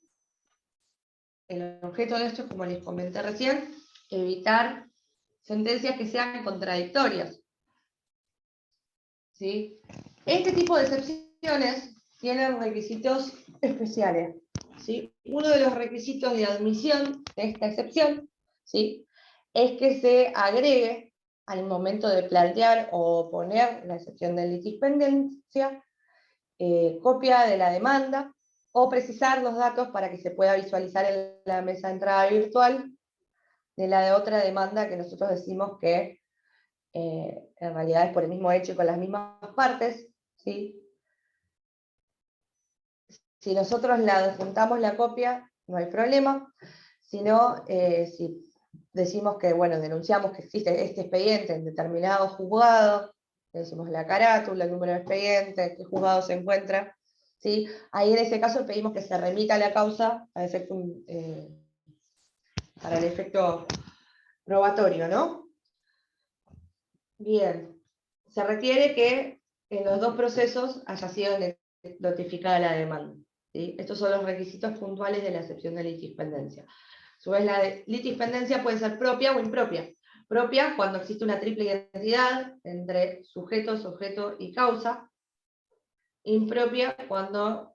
El objeto de esto es, como les comenté recién, evitar sentencias que sean contradictorias, ¿sí? Este tipo de excepciones tienen requisitos especiales, ¿sí? Uno de los requisitos de admisión de esta excepción, ¿sí?, es que se agregue al momento de plantear o poner la excepción de litipendencia copia de la demanda o precisar los datos para que se pueda visualizar en la mesa de entrada virtual de la de otra demanda que nosotros decimos que en realidad es por el mismo hecho y con las mismas partes, ¿sí? Si nosotros la adjuntamos la copia, no hay problema, sino si decimos que, bueno, denunciamos que existe este expediente en determinado juzgado, le decimos la carátula, el número de expediente, qué juzgado se encuentra, ¿sí? Ahí en ese caso pedimos que se remita la causa a efecto, para el efecto probatorio, ¿no? Bien, se requiere que en los dos procesos haya sido notificada la demanda, ¿sí? Estos son los requisitos puntuales de la excepción de litispendencia. A su vez, la litispendencia puede ser propia o impropia. Propia cuando existe una triple identidad entre sujeto, sujeto y causa. Impropia cuando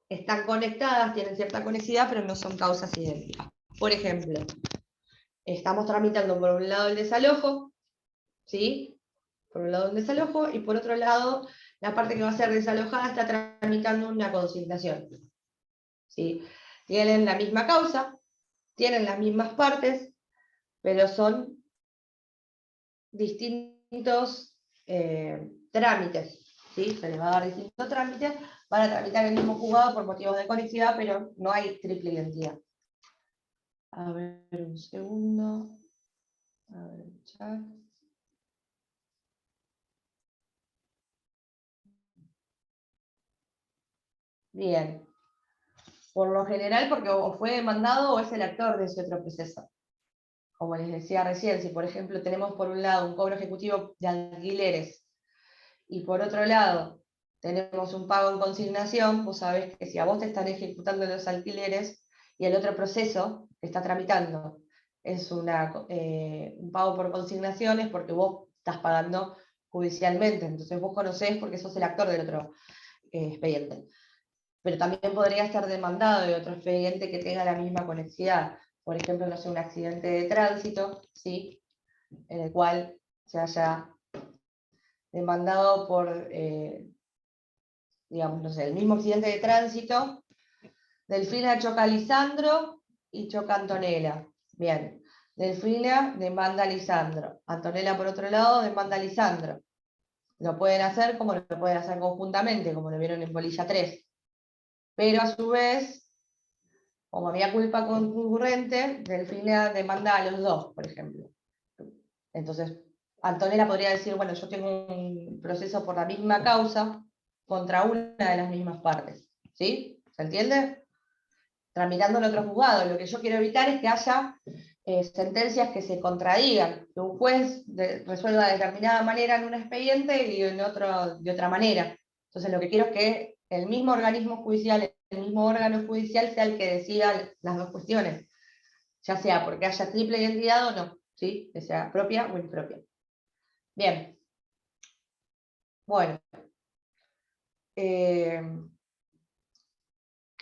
están conectadas, tienen cierta conexidad, pero no son causas idénticas. Por ejemplo, estamos tramitando por un lado el desalojo, ¿sí? Por un lado el desalojo, y por otro lado, la parte que va a ser desalojada está tramitando una consignación, ¿sí? Tienen la misma causa, tienen las mismas partes, pero son distintos trámites, ¿sí? Se les va a dar distintos trámites para tramitar el mismo juzgado por motivos de conexidad, pero no hay triple identidad. A ver, un segundo. A ver el chat. Bien. Por lo general, porque o fue demandado o es el actor de ese otro proceso. Como les decía recién, si por ejemplo tenemos por un lado un cobro ejecutivo de alquileres y por otro lado tenemos un pago en consignación, vos sabés que si a vos te están ejecutando los alquileres y el otro proceso que está tramitando es un pago por consignaciones porque vos estás pagando judicialmente, entonces vos conocés porque sos el actor del otro expediente. Pero también podría ser demandado de otro expediente que tenga la misma conexidad. Por ejemplo, no sé, un accidente de tránsito, ¿sí? En el cual se haya demandado por, digamos, no sé, el mismo accidente de tránsito, Delfina choca a Lisandro y choca a Antonella. Bien, Delfina demanda a Lisandro, Antonella por otro lado demanda a Lisandro. Lo pueden hacer como lo pueden hacer conjuntamente, como lo vieron en Polilla 3. Pero a su vez, como había culpa concurrente, Delfina demanda a los dos, por ejemplo. Entonces, Antonella podría decir, bueno, yo tengo un proceso por la misma causa contra una de las mismas partes. ¿Sí? ¿Se entiende? Tramitando en otro juzgado. Lo que yo quiero evitar es que haya sentencias que se contradigan, que un juez resuelva de determinada manera en un expediente y en otro de otra manera. Entonces, lo que quiero es que el mismo organismo judicial, el mismo órgano judicial sea el que decida las dos cuestiones, ya sea porque haya triple identidad o no, ¿sí? Que sea propia o impropia. Bien. Bueno. ¿Qué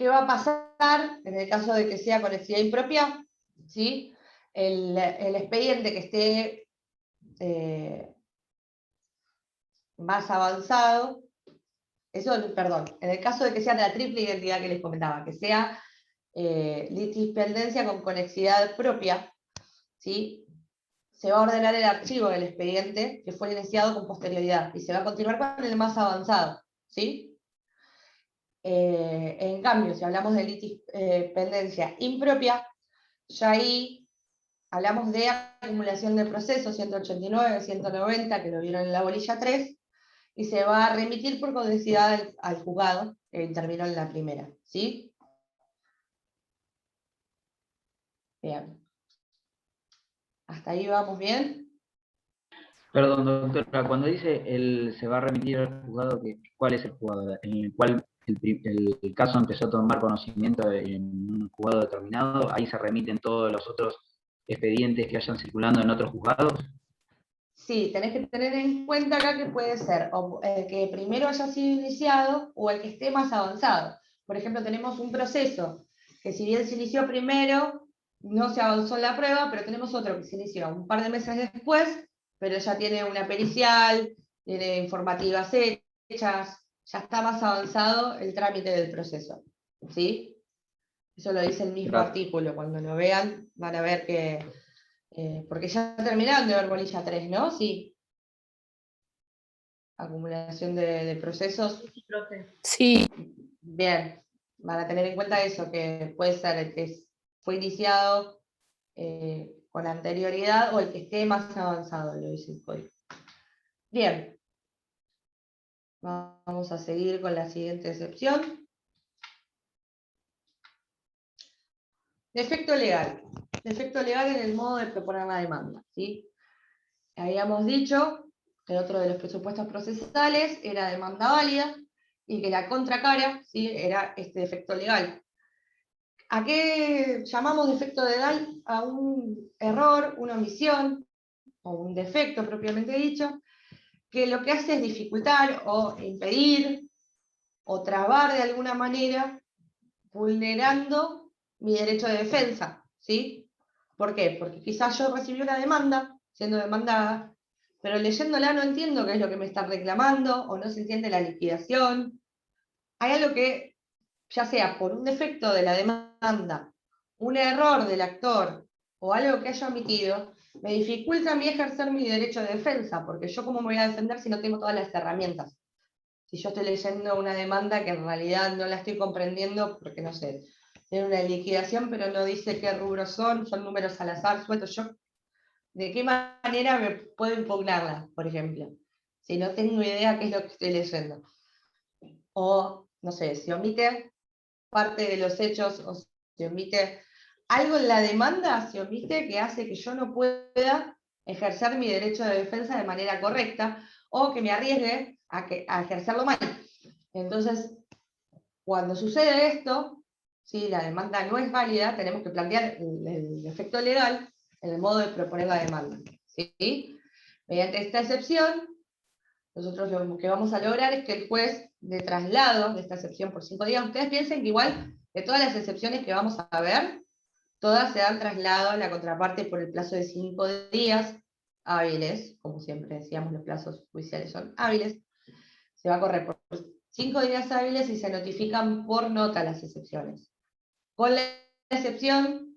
va a pasar en el caso de que sea conexidad impropia? ¿Sí? El expediente que esté más avanzado, perdón, en el caso de que sea de la triple identidad que les comentaba, que sea litispendencia con conexidad propia, ¿sí? Se va a ordenar el archivo del expediente que fue iniciado con posterioridad y se va a continuar con el más avanzado, ¿sí? En cambio, si hablamos de litispendencia impropia, ya ahí hablamos de acumulación de procesos 189, 190, que lo vieron en la bolilla 3, y se va a remitir por conducividad al juzgado que intervino en la primera, ¿sí? Bien. ¿Hasta ahí vamos bien? Perdón, doctora, cuando dice se va a remitir al juzgado, ¿cuál es el juzgado en el cual el caso empezó a tomar conocimiento en un juzgado determinado? ¿Ahí se remiten todos los otros expedientes que hayan circulando en otros juzgados? Sí, tenés que tener en cuenta acá que puede ser o el que primero haya sido iniciado o el que esté más avanzado. Por ejemplo, tenemos un proceso que si bien se inició primero, no se avanzó en la prueba, pero tenemos otro que se inició un par de meses después, pero ya tiene una pericial, tiene informativas hechas, ya está más avanzado el trámite del proceso. ¿Sí? Eso lo dice el mismo artículo. Cuando lo vean, van a ver que... porque ya terminaron de ver bolilla 3, ¿no? Sí. Acumulación de procesos. Sí. Bien. Van a tener en cuenta eso, que puede ser el que fue iniciado con anterioridad o el que esté más avanzado, lo dice el código. Bien. Vamos a seguir con la siguiente excepción. Defecto legal. Defecto legal en el modo de proponer la demanda, ¿sí? Habíamos dicho que otro de los presupuestos procesales era demanda válida y que la contracara, ¿sí?, era este defecto legal. ¿A qué llamamos defecto legal? A un error, una omisión o un defecto propiamente dicho, que lo que hace es dificultar o impedir o trabar de alguna manera, vulnerando mi derecho de defensa, ¿sí? ¿Por qué? Porque quizás yo recibí una demanda, siendo demandada, pero leyéndola no entiendo qué es lo que me están reclamando, o no se entiende la liquidación. Hay algo que, ya sea por un defecto de la demanda, un error del actor, o algo que haya omitido, me dificulta a mí ejercer mi derecho de defensa, porque yo cómo me voy a defender si no tengo todas las herramientas. Si yo estoy leyendo una demanda que en realidad no la estoy comprendiendo, porque no sé, tiene una liquidación, pero no dice qué rubros son números al azar, sueltos, yo, ¿de qué manera me puedo impugnarla, por ejemplo? Si no tengo idea qué es lo que estoy leyendo. O, no sé, si omite parte de los hechos, o si omite algo en la demanda, se omite que hace que yo no pueda ejercer mi derecho de defensa de manera correcta, o que me arriesgue a ejercerlo mal. Entonces, cuando sucede esto, si la demanda no es válida, tenemos que plantear el efecto legal en el modo de proponer la demanda, ¿sí? Mediante esta excepción, nosotros lo que vamos a lograr es que el juez de traslado de esta excepción por 5 días, ustedes piensen que igual de todas las excepciones que vamos a ver, todas se dan traslado a la contraparte por el plazo de 5 días hábiles, como siempre decíamos, los plazos judiciales son hábiles, se va a correr por 5 días hábiles y se notifican por nota las excepciones. Con la excepción,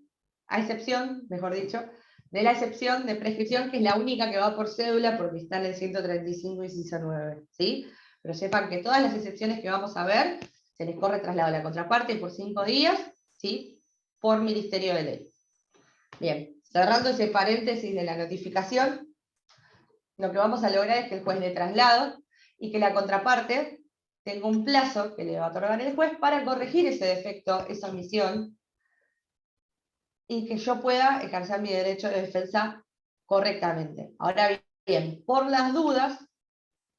mejor dicho, de la excepción de prescripción, que es la única que va por cédula porque está en el 135 y inciso 9, ¿sí? Pero sepan que todas las excepciones que vamos a ver, se les corre traslado a la contraparte por 5 días, ¿sí?, por Ministerio de Ley. Bien, cerrando ese paréntesis de la notificación, lo que vamos a lograr es que el juez de traslado y que la contraparte tenga un plazo que le va a otorgar el juez para corregir ese defecto, esa omisión, y que yo pueda ejercer mi derecho de defensa correctamente. Ahora bien, por las dudas,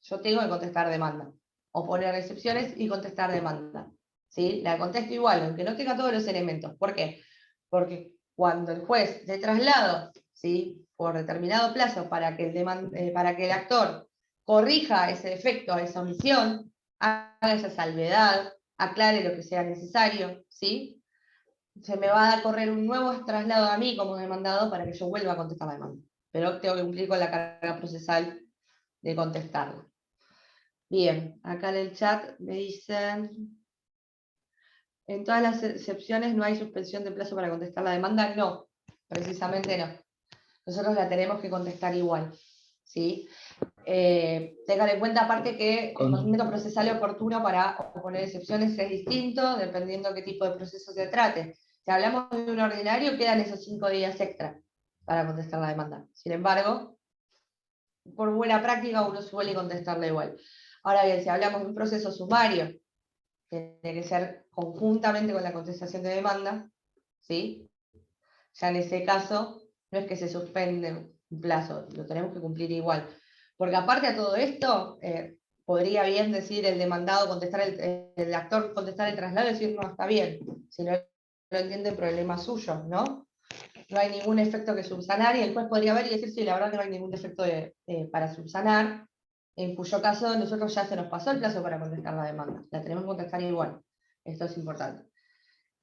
yo tengo que contestar demanda, o poner excepciones y contestar demanda, ¿sí? La contesto igual, aunque no tenga todos los elementos. ¿Por qué? Porque cuando el juez de traslado, ¿sí?, por determinado plazo para que el actor corrija ese defecto, esa omisión, haga esa salvedad, aclare lo que sea necesario, ¿sí?, se me va a correr un nuevo traslado a mí como demandado para que yo vuelva a contestar la demanda. Pero tengo que cumplir con la carga procesal de contestarla. Bien, acá en el chat me dicen, en todas las excepciones no hay suspensión de plazo para contestar la demanda. No, precisamente no. Nosotros la tenemos que contestar igual, ¿sí? Tengan en cuenta aparte que el procedimiento procesal oportuno para oponer excepciones es distinto dependiendo qué tipo de proceso se trate. Si hablamos de un ordinario, quedan esos 5 días extra para contestar la demanda. Sin embargo, por buena práctica uno suele contestarla igual. Ahora bien, si hablamos de un proceso sumario, tiene que ser conjuntamente con la contestación de demanda, ¿sí? Ya en ese caso, no es que se suspende un plazo, lo tenemos que cumplir igual. Porque aparte a todo esto, podría bien decir el demandado contestar, el actor contestar el traslado y decir, no, está bien. Si no lo entiende, problema suyo, ¿no? No hay ningún efecto que subsanar, y el juez podría ver y decir, sí, la verdad que no hay ningún defecto para subsanar, en cuyo caso nosotros ya se nos pasó el plazo para contestar la demanda. La tenemos que contestar igual. Esto es importante.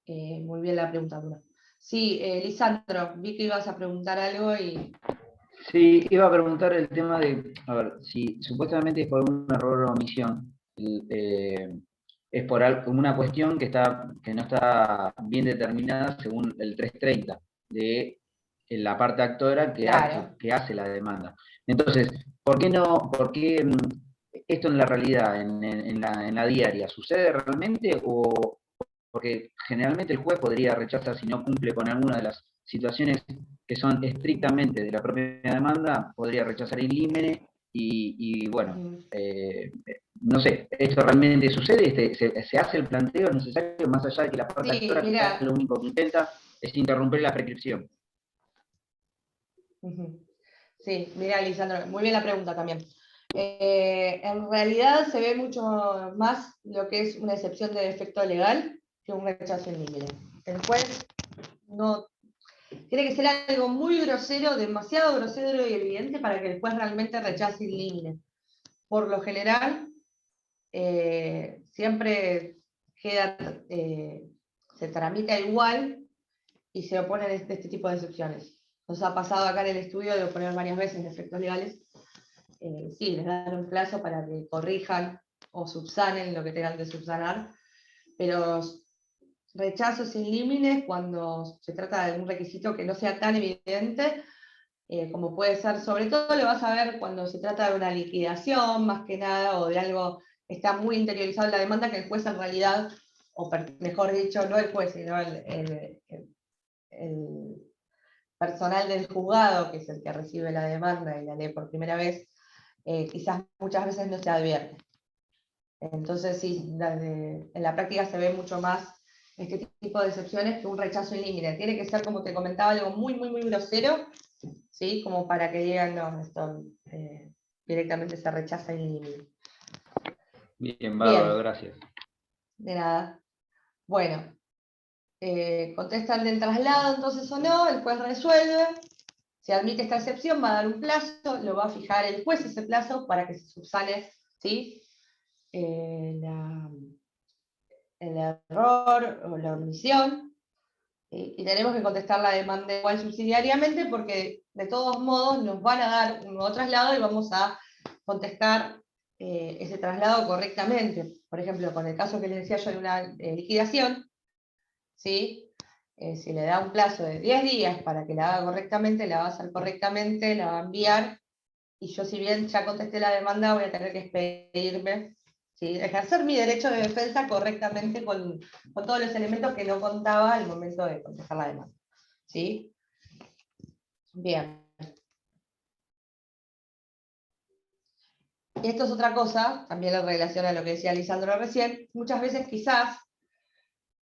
Muy bien la pregunta, Dura. Sí, Lisandro, vi que ibas a preguntar algo y... Sí, iba a preguntar el tema de, a ver, si supuestamente es por un error o omisión, es por una cuestión que no está bien determinada según el 330 de la parte actora Claro. que hace la demanda. Entonces, ¿por qué esto en la realidad, en la diaria, sucede realmente? O porque generalmente el juez podría rechazar si no cumple con alguna de las situaciones que son estrictamente de la propia demanda, podría rechazar in limine y bueno, no sé, ¿esto realmente sucede? ¿Se hace el planteo necesario más allá de que la parte Sí, actora mira. lo único que intenta es interrumpir la prescripción? Sí, mira, Lisandro, muy bien la pregunta también. En realidad se ve mucho más lo que es una excepción de defecto legal que un rechazo in limine. El juez no tiene que ser algo muy grosero, demasiado grosero y evidente para que el juez realmente rechace in limine. Por lo general, siempre queda, se tramita igual y se oponen este tipo de excepciones. Nos ha pasado acá en el estudio de oponer varias veces defectos legales. Sí, les dan un plazo para que corrijan o subsanen lo que tengan que subsanar, pero rechazos sin límites cuando se trata de algún requisito que no sea tan evidente, como puede ser, sobre todo lo vas a ver cuando se trata de una liquidación, más que nada, o de algo que está muy interiorizado en la demanda, que el juez en realidad, o mejor dicho, no el juez, sino el personal del juzgado, que es el que recibe la demanda y la lee por primera vez, quizás muchas veces no se advierte. Entonces sí, en la práctica se ve mucho más este tipo de excepciones que un rechazo in limine. Tiene que ser, como te comentaba, algo muy, muy, muy grosero, ¿sí? Como para que digan, no, esto directamente se rechaza in limine. Bien, bárbaro, Bien. gracias. De nada. Bueno, contestan del traslado entonces o no, el juez resuelve. Si admite esta excepción, va a dar un plazo, lo va a fijar el juez ese plazo para que se subsane, ¿sí? El error o la omisión, y tenemos que contestar la demanda igual subsidiariamente porque de todos modos nos van a dar un nuevo traslado y vamos a contestar ese traslado correctamente. Por ejemplo, con el caso que les decía yo de una liquidación, ¿sí? Si le da un plazo de 10 días para que la haga correctamente, la va a hacer correctamente, la va a enviar, y yo, si bien ya contesté la demanda, voy a tener que expedirme, ¿sí? Ejercer mi derecho de defensa correctamente con todos los elementos que no contaba al momento de contestar la demanda, ¿sí? Bien. Y esto es otra cosa, también en relación a lo que decía Lisandro recién, muchas veces quizás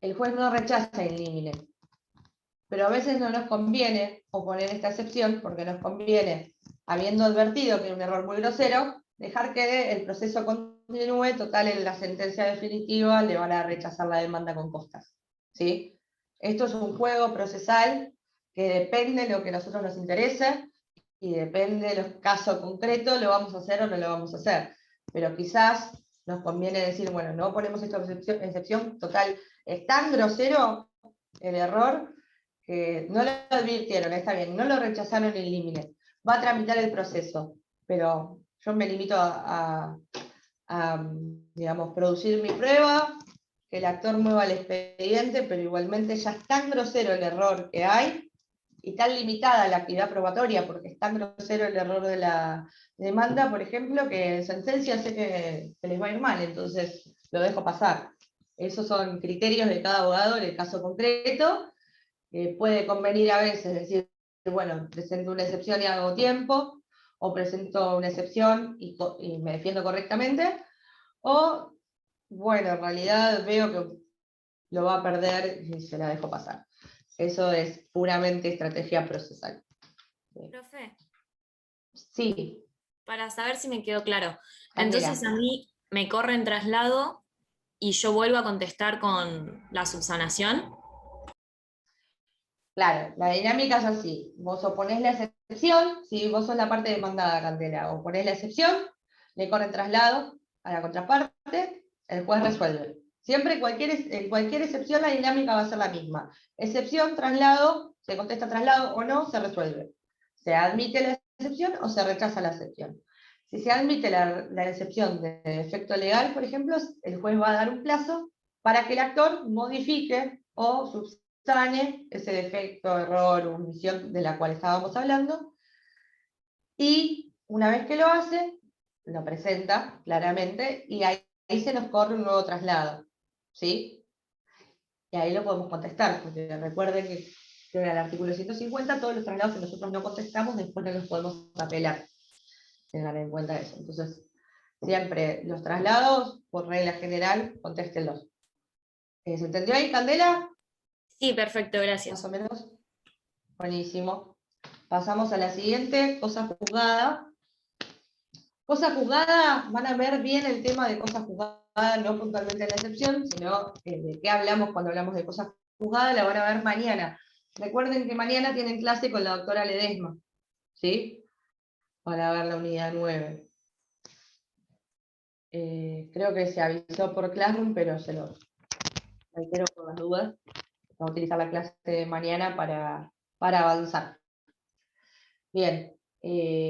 el juez no rechaza in limine, pero a veces no nos conviene oponer esta excepción porque nos conviene, habiendo advertido que es un error muy grosero, dejar que el proceso continúe, total en la sentencia definitiva le van a rechazar la demanda con costas, ¿sí? Esto es un juego procesal que depende de lo que a nosotros nos interese y depende de los casos concretos, lo vamos a hacer o no lo vamos a hacer. Pero quizás nos conviene decir, bueno, no ponemos esta excepción, total, es tan grosero el error que no lo advirtieron, está bien, no lo rechazaron en límite, va a tramitar el proceso, pero yo me limito a, digamos, producir mi prueba, que el actor mueva el expediente, pero igualmente ya es tan grosero el error que hay, y tan limitada la actividad probatoria, porque es tan grosero el error de la demanda, por ejemplo, que en sentencia sé que se les va a ir mal, entonces lo dejo pasar. Esos son criterios de cada abogado en el caso concreto. Puede convenir a veces decir, bueno, presento una excepción y hago tiempo, o presento una excepción y me defiendo correctamente, o, bueno, en realidad veo que lo va a perder y se la dejo pasar. Eso es puramente estrategia procesal. Profe, Sí. para saber si me quedó claro. Candela. Entonces a mí me corren traslado y yo vuelvo a contestar con la subsanación. Claro, la dinámica es así. Vos oponés la excepción, si vos sos la parte demandada, Candela, oponés la excepción, le corren traslado a la contraparte, el juez resuelve. Siempre en cualquier excepción la dinámica va a ser la misma. Excepción, traslado, se contesta traslado o no, se resuelve. Se admite la excepción o se rechaza la excepción. Si se admite la excepción de efecto legal, por ejemplo, el juez va a dar un plazo para que el actor modifique o subsane ese defecto, error o omisión de la cual estábamos hablando, y una vez que lo hace, lo presenta claramente, y ahí se nos corre un nuevo traslado, ¿sí? Y ahí lo podemos contestar, porque recuerden que posterior al artículo 150, todos los traslados que nosotros no contestamos, después no los podemos apelar. Tengan en cuenta eso. Entonces, siempre los traslados, por regla general, contéstenlos. ¿Se entendió ahí, Candela? Sí, perfecto, Más gracias. o menos. Buenísimo. Pasamos a la siguiente, cosa juzgada. Cosa juzgada, van a ver bien el tema de cosa juzgada, no puntualmente en la excepción, sino de qué hablamos cuando hablamos de cosa juzgada, la van a ver mañana. Recuerden que mañana tienen clase con la doctora Ledesma, ¿sí? Para ver la unidad 9. Creo que se avisó por Classroom, pero se lo reitero por las dudas. Vamos a utilizar la clase de mañana para avanzar. Bien,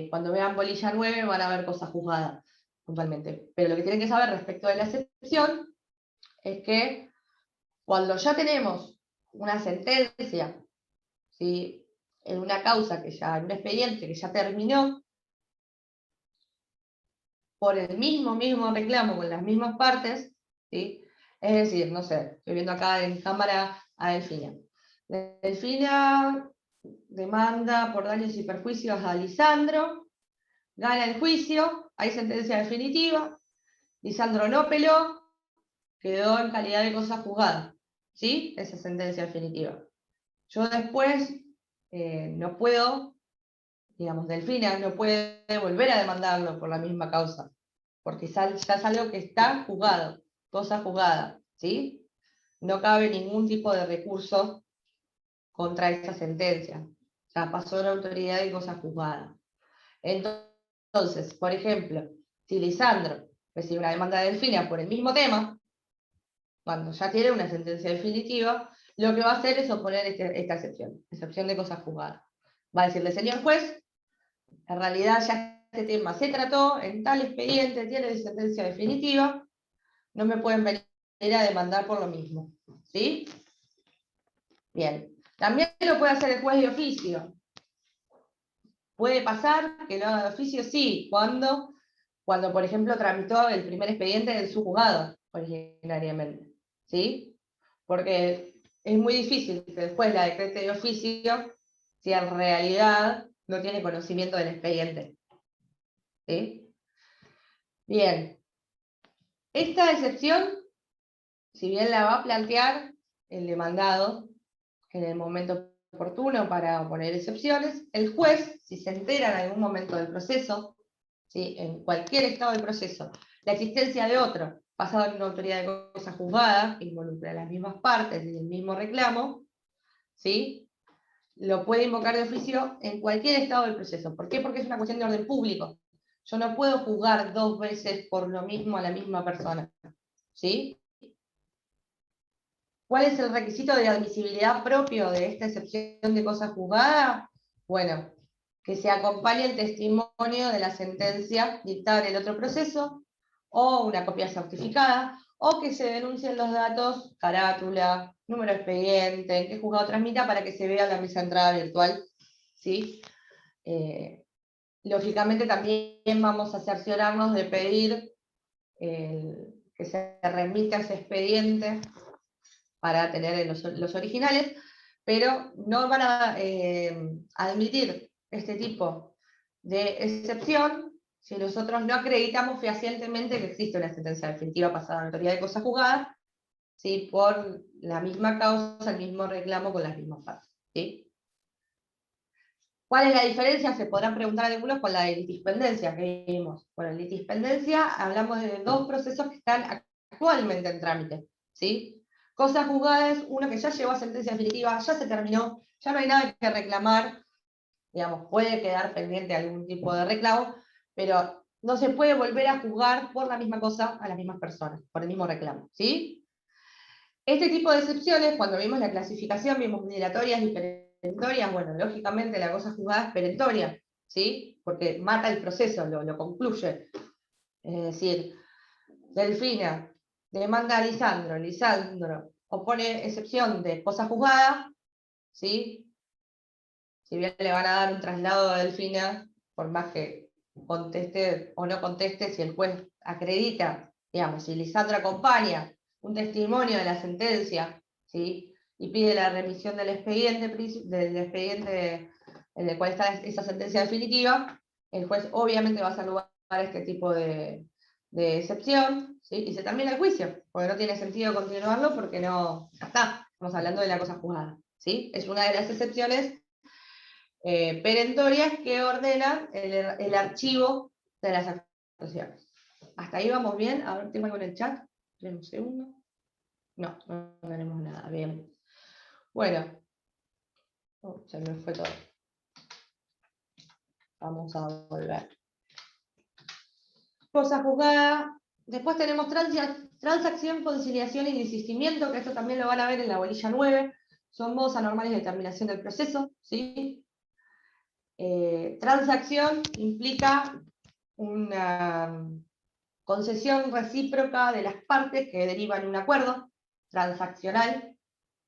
cuando vean bolilla 9 van a ver cosas juzgadas, puntualmente. Pero lo que tienen que saber respecto de la excepción es que cuando ya tenemos una sentencia, ¿sí?, en una causa en un expediente que ya terminó, por el mismo reclamo, con las mismas partes, ¿sí? Es decir, no sé, estoy viendo acá en cámara a Delfina. Delfina demanda por daños y perjuicios a Lisandro, gana el juicio, hay sentencia definitiva, Lisandro no apeló, quedó en calidad de cosa juzgada, ¿sí? Esa sentencia definitiva. Yo después no puedo, digamos, Delfina no puede volver a demandarlo por la misma causa, porque ya es algo que está juzgado, cosa juzgada, ¿sí? No cabe ningún tipo de recurso contra esa sentencia. Ya pasó la autoridad de cosa juzgada. Entonces, por ejemplo, si Lisandro recibe una demanda de Delfina por el mismo tema, cuando ya tiene una sentencia definitiva, lo que va a hacer es oponer esta excepción de cosa juzgada. Va a decirle, señor juez, en realidad ya este tema se trató en tal expediente, tiene sentencia definitiva, no me pueden venir a demandar por lo mismo. ¿Sí? Bien. También lo puede hacer el juez de oficio. Puede pasar que lo haga de oficio, sí, cuando, por ejemplo, tramitó el primer expediente en su juzgado, originariamente. ¿Sí? Porque es muy difícil que después la decrete de oficio si en realidad no tiene conocimiento del expediente. ¿Sí? Bien. Esta excepción, si bien la va a plantear el demandado en el momento oportuno para oponer excepciones, el juez, si se entera en algún momento del proceso, ¿sí?, en cualquier estado del proceso, la existencia de otro basado en una autoridad de cosa juzgada, que involucra las mismas partes y el mismo reclamo, ¿sí?, lo puede invocar de oficio en cualquier estado del proceso. ¿Por qué? Porque es una cuestión de orden público. Yo no puedo juzgar 2 veces por lo mismo a la misma persona. ¿Sí? ¿Cuál es el requisito de admisibilidad propio de esta excepción de cosa juzgada? Bueno, que se acompañe el testimonio de la sentencia dictada en el otro proceso, o una copia certificada, o que se denuncien los datos, carátula, número de expediente, en qué juzgado transmita, para que se vea la mesa de entrada virtual. ¿Sí? Lógicamente también vamos a cerciorarnos de pedir que se remita ese expediente para tener los originales, pero no van a admitir este tipo de excepción si nosotros no acreditamos fehacientemente que existe una sentencia definitiva pasada en autoridad de cosa juzgada, ¿sí?, por la misma causa, el mismo reclamo con las mismas partes. ¿Sí? ¿Cuál es la diferencia? Se podrán preguntar algunos con la de litispendencia que vimos. Bueno, en litispendencia hablamos de 2 procesos que están actualmente en trámite. ¿Sí? Cosa juzgada es uno que ya llegó a sentencia definitiva, ya se terminó, ya no hay nada que reclamar, digamos, puede quedar pendiente algún tipo de reclamo, pero no se puede volver a juzgar por la misma cosa a las mismas personas, por el mismo reclamo. ¿Sí? Este tipo de excepciones, cuando vimos la clasificación, vimos dilatorias y perentorias. Bueno, lógicamente la cosa juzgada es perentoria, ¿sí? Porque mata el proceso, lo concluye. Es decir, Delfina demanda a Lisandro, Lisandro opone excepción de cosa juzgada, ¿sí? Si bien le van a dar un traslado a Delfina, por más que conteste o no conteste, si el juez acredita, digamos, si Lisandro acompaña un testimonio de la sentencia, ¿sí?, y pide la remisión del expediente en el cual está esa sentencia definitiva, el juez obviamente va a hacer lugar a este tipo de excepción, ¿sí? Y se termina el juicio, porque no tiene sentido continuarlo porque no, ya está, estamos hablando de la cosa juzgada, ¿sí? Es una de las excepciones perentorias que ordenan el archivo de las actuaciones. ¿Hasta ahí vamos bien? A ver, tengo algo en el chat. Esperen un segundo. No, no tenemos nada. Bien. Bueno. Oh, se me fue todo. Vamos a volver. Cosa juzgada. Después tenemos transacción, conciliación y desistimiento, que esto también lo van a ver en la bolilla 9. Son modos anormales de terminación del proceso, ¿sí? Transacción implica una concesión recíproca de las partes que deriva en un acuerdo transaccional,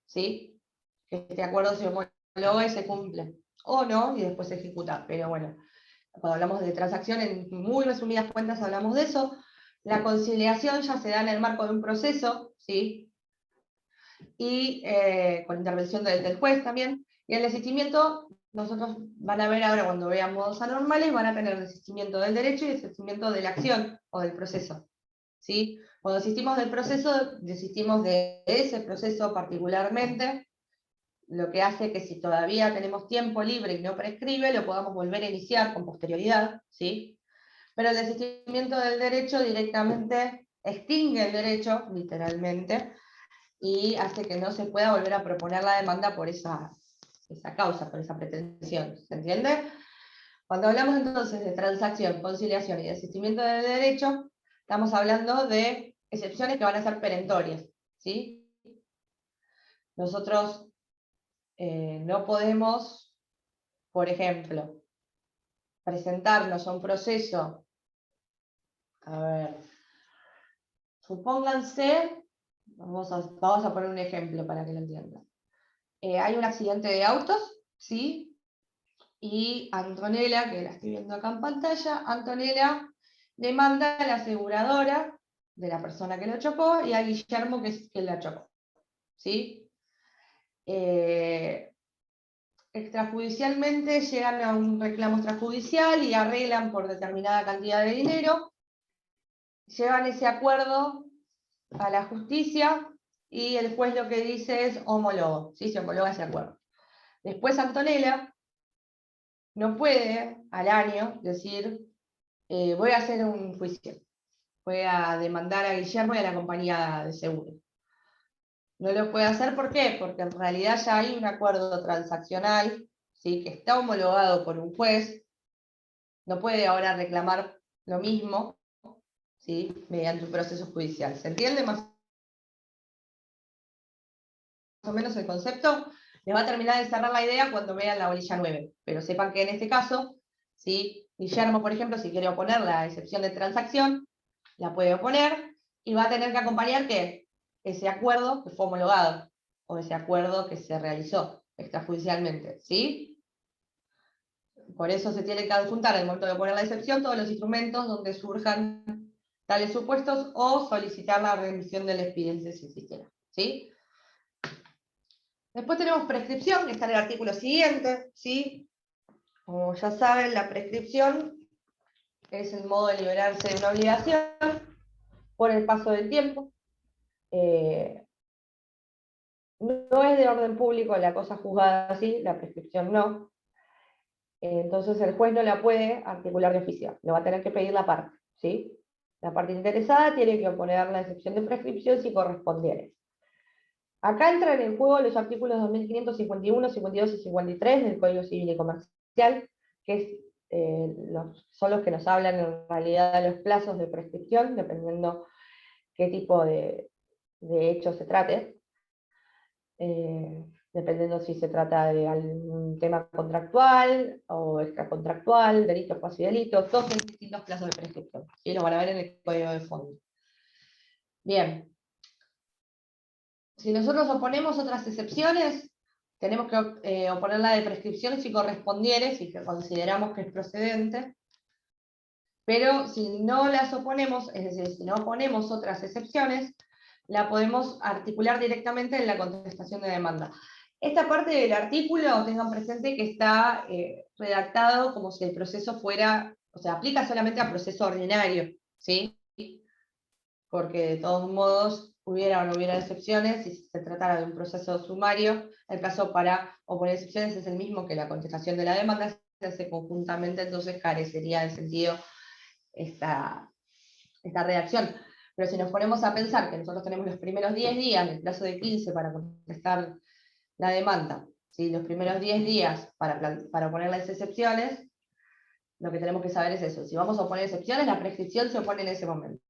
¿sí? Que este acuerdo se homologa y se cumple, o no, y después se ejecuta. Pero bueno, cuando hablamos de transacción, en muy resumidas cuentas hablamos de eso. La conciliación ya se da en el marco de un proceso, ¿sí? Y con intervención del juez también. Y el desistimiento, nosotros van a ver ahora cuando vean modos anormales, van a tener desistimiento del derecho y desistimiento de la acción o del proceso, ¿sí? Cuando desistimos del proceso, desistimos de ese proceso particularmente, lo que hace que si todavía tenemos tiempo libre y no prescribe, lo podamos volver a iniciar con posterioridad, ¿sí? Pero el desistimiento del derecho directamente extingue el derecho, literalmente, y hace que no se pueda volver a proponer la demanda por esa causa, por esa pretensión, ¿se entiende? Cuando hablamos entonces de transacción, conciliación y desistimiento del derecho, estamos hablando de excepciones que van a ser perentorias, ¿sí? Nosotros no podemos, por ejemplo, presentarnos a un proceso, a ver, supónganse, vamos a poner un ejemplo para que lo entiendan. Hay un accidente de autos, ¿sí? Y Antonella, que la estoy viendo acá en pantalla, Antonella demanda a la aseguradora de la persona que lo chocó y a Guillermo que es quien la chocó, ¿sí? Extrajudicialmente llegan a un reclamo extrajudicial y arreglan por determinada cantidad de dinero, llevan ese acuerdo a la justicia y el juez lo que dice es homólogo, ¿sí? Se homologa ese acuerdo. Después Antonella no puede al año decir voy a hacer un juicio, voy a demandar a Guillermo y a la compañía de seguro. No lo puede hacer, ¿por qué? Porque en realidad ya hay un acuerdo transaccional, ¿sí? Que está homologado por un juez, no puede ahora reclamar lo mismo, ¿sí? Mediante un proceso judicial. ¿Se entiende más o menos el concepto? Les va a terminar de cerrar la idea cuando vean la bolilla 9, pero sepan que en este caso, ¿sí? Guillermo, por ejemplo, si quiere oponer la excepción de transacción, la puede oponer, y va a tener que acompañar ¿qué? Ese acuerdo que fue homologado, o ese acuerdo que se realizó extrajudicialmente, ¿sí? Por eso se tiene que adjuntar al momento de poner la excepción todos los instrumentos donde surjan tales supuestos o solicitar la remisión del expediente si existiera, ¿sí? Después tenemos prescripción, que está en el artículo siguiente, ¿sí? Como ya saben, la prescripción es el modo de liberarse de una obligación por el paso del tiempo. No es de orden público la cosa juzgada así, la prescripción no. Entonces el juez no la puede articular de oficio, lo va a tener que pedir la parte, ¿sí? La parte interesada tiene que oponer la excepción de prescripción si correspondiere. Acá entran en juego los artículos 2551, 52 y 53 del Código Civil y Comercial, que son los que nos hablan en realidad de los plazos de prescripción, dependiendo qué tipo de hecho se trate. Dependiendo si se trata de algún tema contractual o extracontractual, delitos, cuasi delitos, todos son distintos plazos de prescripción. ¿Sí? Lo van a ver en el código de fondo. Bien. Si nosotros oponemos otras excepciones, tenemos que oponer la de prescripción si correspondiere, si consideramos que es procedente. Pero si no las oponemos, es decir, si no oponemos otras excepciones, la podemos articular directamente en la contestación de demanda. Esta parte del artículo, tengan presente que está redactado como si el proceso fuera, o sea, aplica solamente a proceso ordinario, ¿sí? Porque de todos modos, hubiera o no hubiera excepciones, si se tratara de un proceso sumario, el plazo para oponer excepciones es el mismo que la contestación de la demanda, se hace conjuntamente, entonces carecería de sentido esta redacción. Pero si nos ponemos a pensar que nosotros tenemos los primeros 10 días, el plazo de 15 para contestar la demanda, ¿sí? Los primeros 10 días para oponer las excepciones, lo que tenemos que saber es eso. Si vamos a oponer excepciones, la prescripción se opone en ese momento.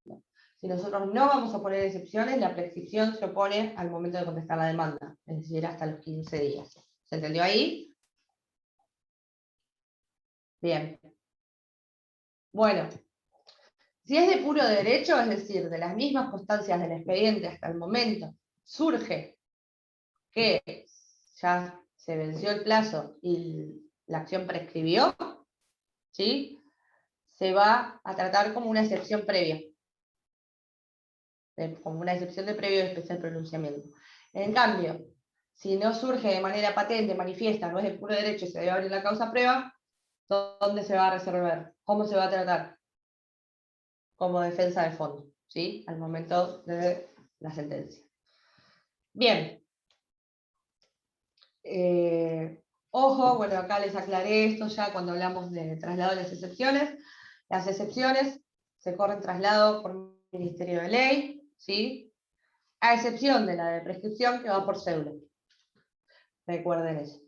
Si nosotros no vamos a poner excepciones, la prescripción se opone al momento de contestar la demanda, es decir, hasta los 15 días. ¿Se entendió ahí? Bien. Bueno, si es de puro derecho, es decir, de las mismas constancias del expediente hasta el momento, surge que ya se venció el plazo y la acción prescribió, ¿sí? Se va a tratar como una excepción previa. Como una excepción de previo y especial pronunciamiento. En cambio, si no surge de manera patente, manifiesta, no es de puro derecho y se debe abrir la causa prueba, ¿dónde se va a resolver? ¿Cómo se va a tratar? Como defensa de fondo, ¿sí? Al momento de la sentencia. Bien. Ojo, bueno, acá les aclaré esto ya cuando hablamos de traslado de las excepciones. Las excepciones se corren traslado por Ministerio de Ley, ¿sí? A excepción de la de prescripción que va por cédula. Recuerden eso.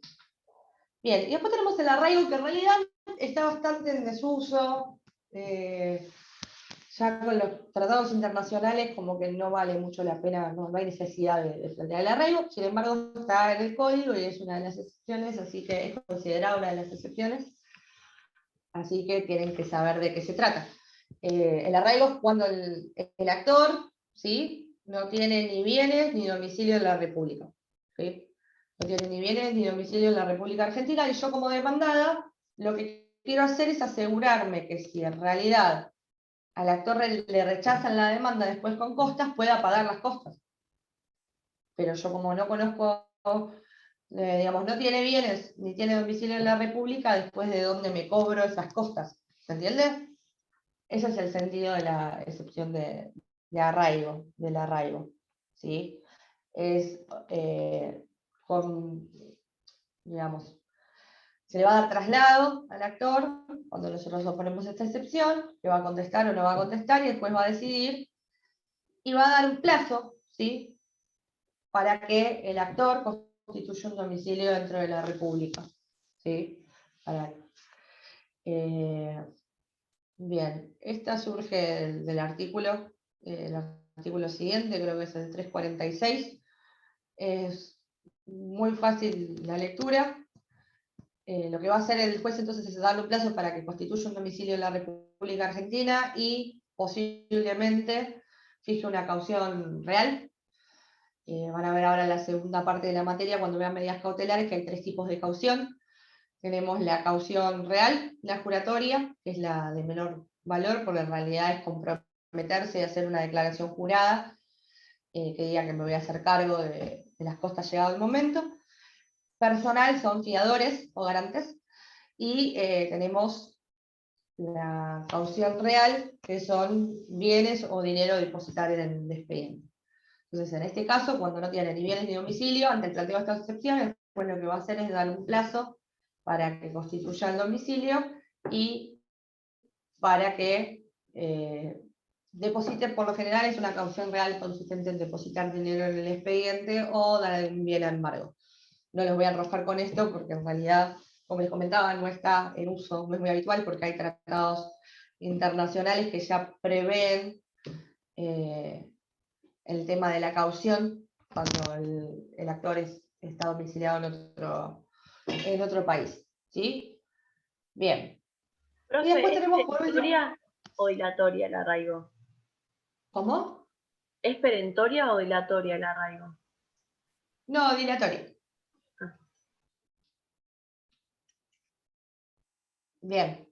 Bien, y después tenemos el arraigo, que en realidad está bastante en desuso. Ya con los tratados internacionales como que no vale mucho la pena, no hay necesidad de plantear el arraigo. Sin embargo, está en el código y es una de las excepciones, así que es considerada una de las excepciones. Así que tienen que saber de qué se trata. El arraigo es cuando el actor, ¿sí?, no tiene ni bienes ni domicilio en la República, ¿sí? No tiene ni bienes ni domicilio en la República Argentina, y yo como demandada lo que quiero hacer es asegurarme que si en realidad al actor le rechazan la demanda después con costas, pueda pagar las costas. Pero yo como no conozco, digamos, no tiene bienes ni tiene domicilio en la República, después de dónde me cobro esas costas, ¿se entiende? Ese es el sentido de la excepción de arraigo, del arraigo, ¿sí? Es digamos, se le va a dar traslado al actor cuando nosotros oponemos esta excepción, que va a contestar o no va a contestar, y después va a decidir, y va a dar un plazo, ¿sí?, para que el actor constituya un domicilio dentro de la República, ¿sí? Bien, esta surge del artículo, el artículo siguiente, creo que es el 346. Es muy fácil la lectura. Lo que va a hacer el juez entonces es darle un plazo para que constituya un domicilio en la República Argentina y posiblemente fije una caución real. Van a ver ahora la segunda parte de la materia cuando vean medidas cautelares, que hay 3 tipos de caución. Tenemos la caución real, la juratoria, que es la de menor valor, porque en realidad es comprometerse y hacer una declaración jurada que diga que me voy a hacer cargo de las costas llegado el momento. Personal son fiadores o garantes, y tenemos la caución real, que son bienes o dinero depositario en el expediente. Entonces, en este caso, cuando no tiene ni bienes ni domicilio, ante el planteo de estas excepciones, pues lo que va a hacer es dar un plazo para que constituya el domicilio y para que deposite. Por lo general es una caución real consistente en depositar dinero en el expediente o dar un bien al embargo. No los voy a enroscar con esto porque en realidad, como les comentaba, no está en uso, no es muy habitual, porque hay tratados internacionales que ya prevén el tema de la caución cuando el actor está domiciliado en otro país, ¿sí? Bien. Profe, Y después tenemos ¿es por último... perentoria o dilatoria el arraigo? ¿Cómo? ¿Es perentoria o dilatoria el arraigo? No, dilatoria. Bien.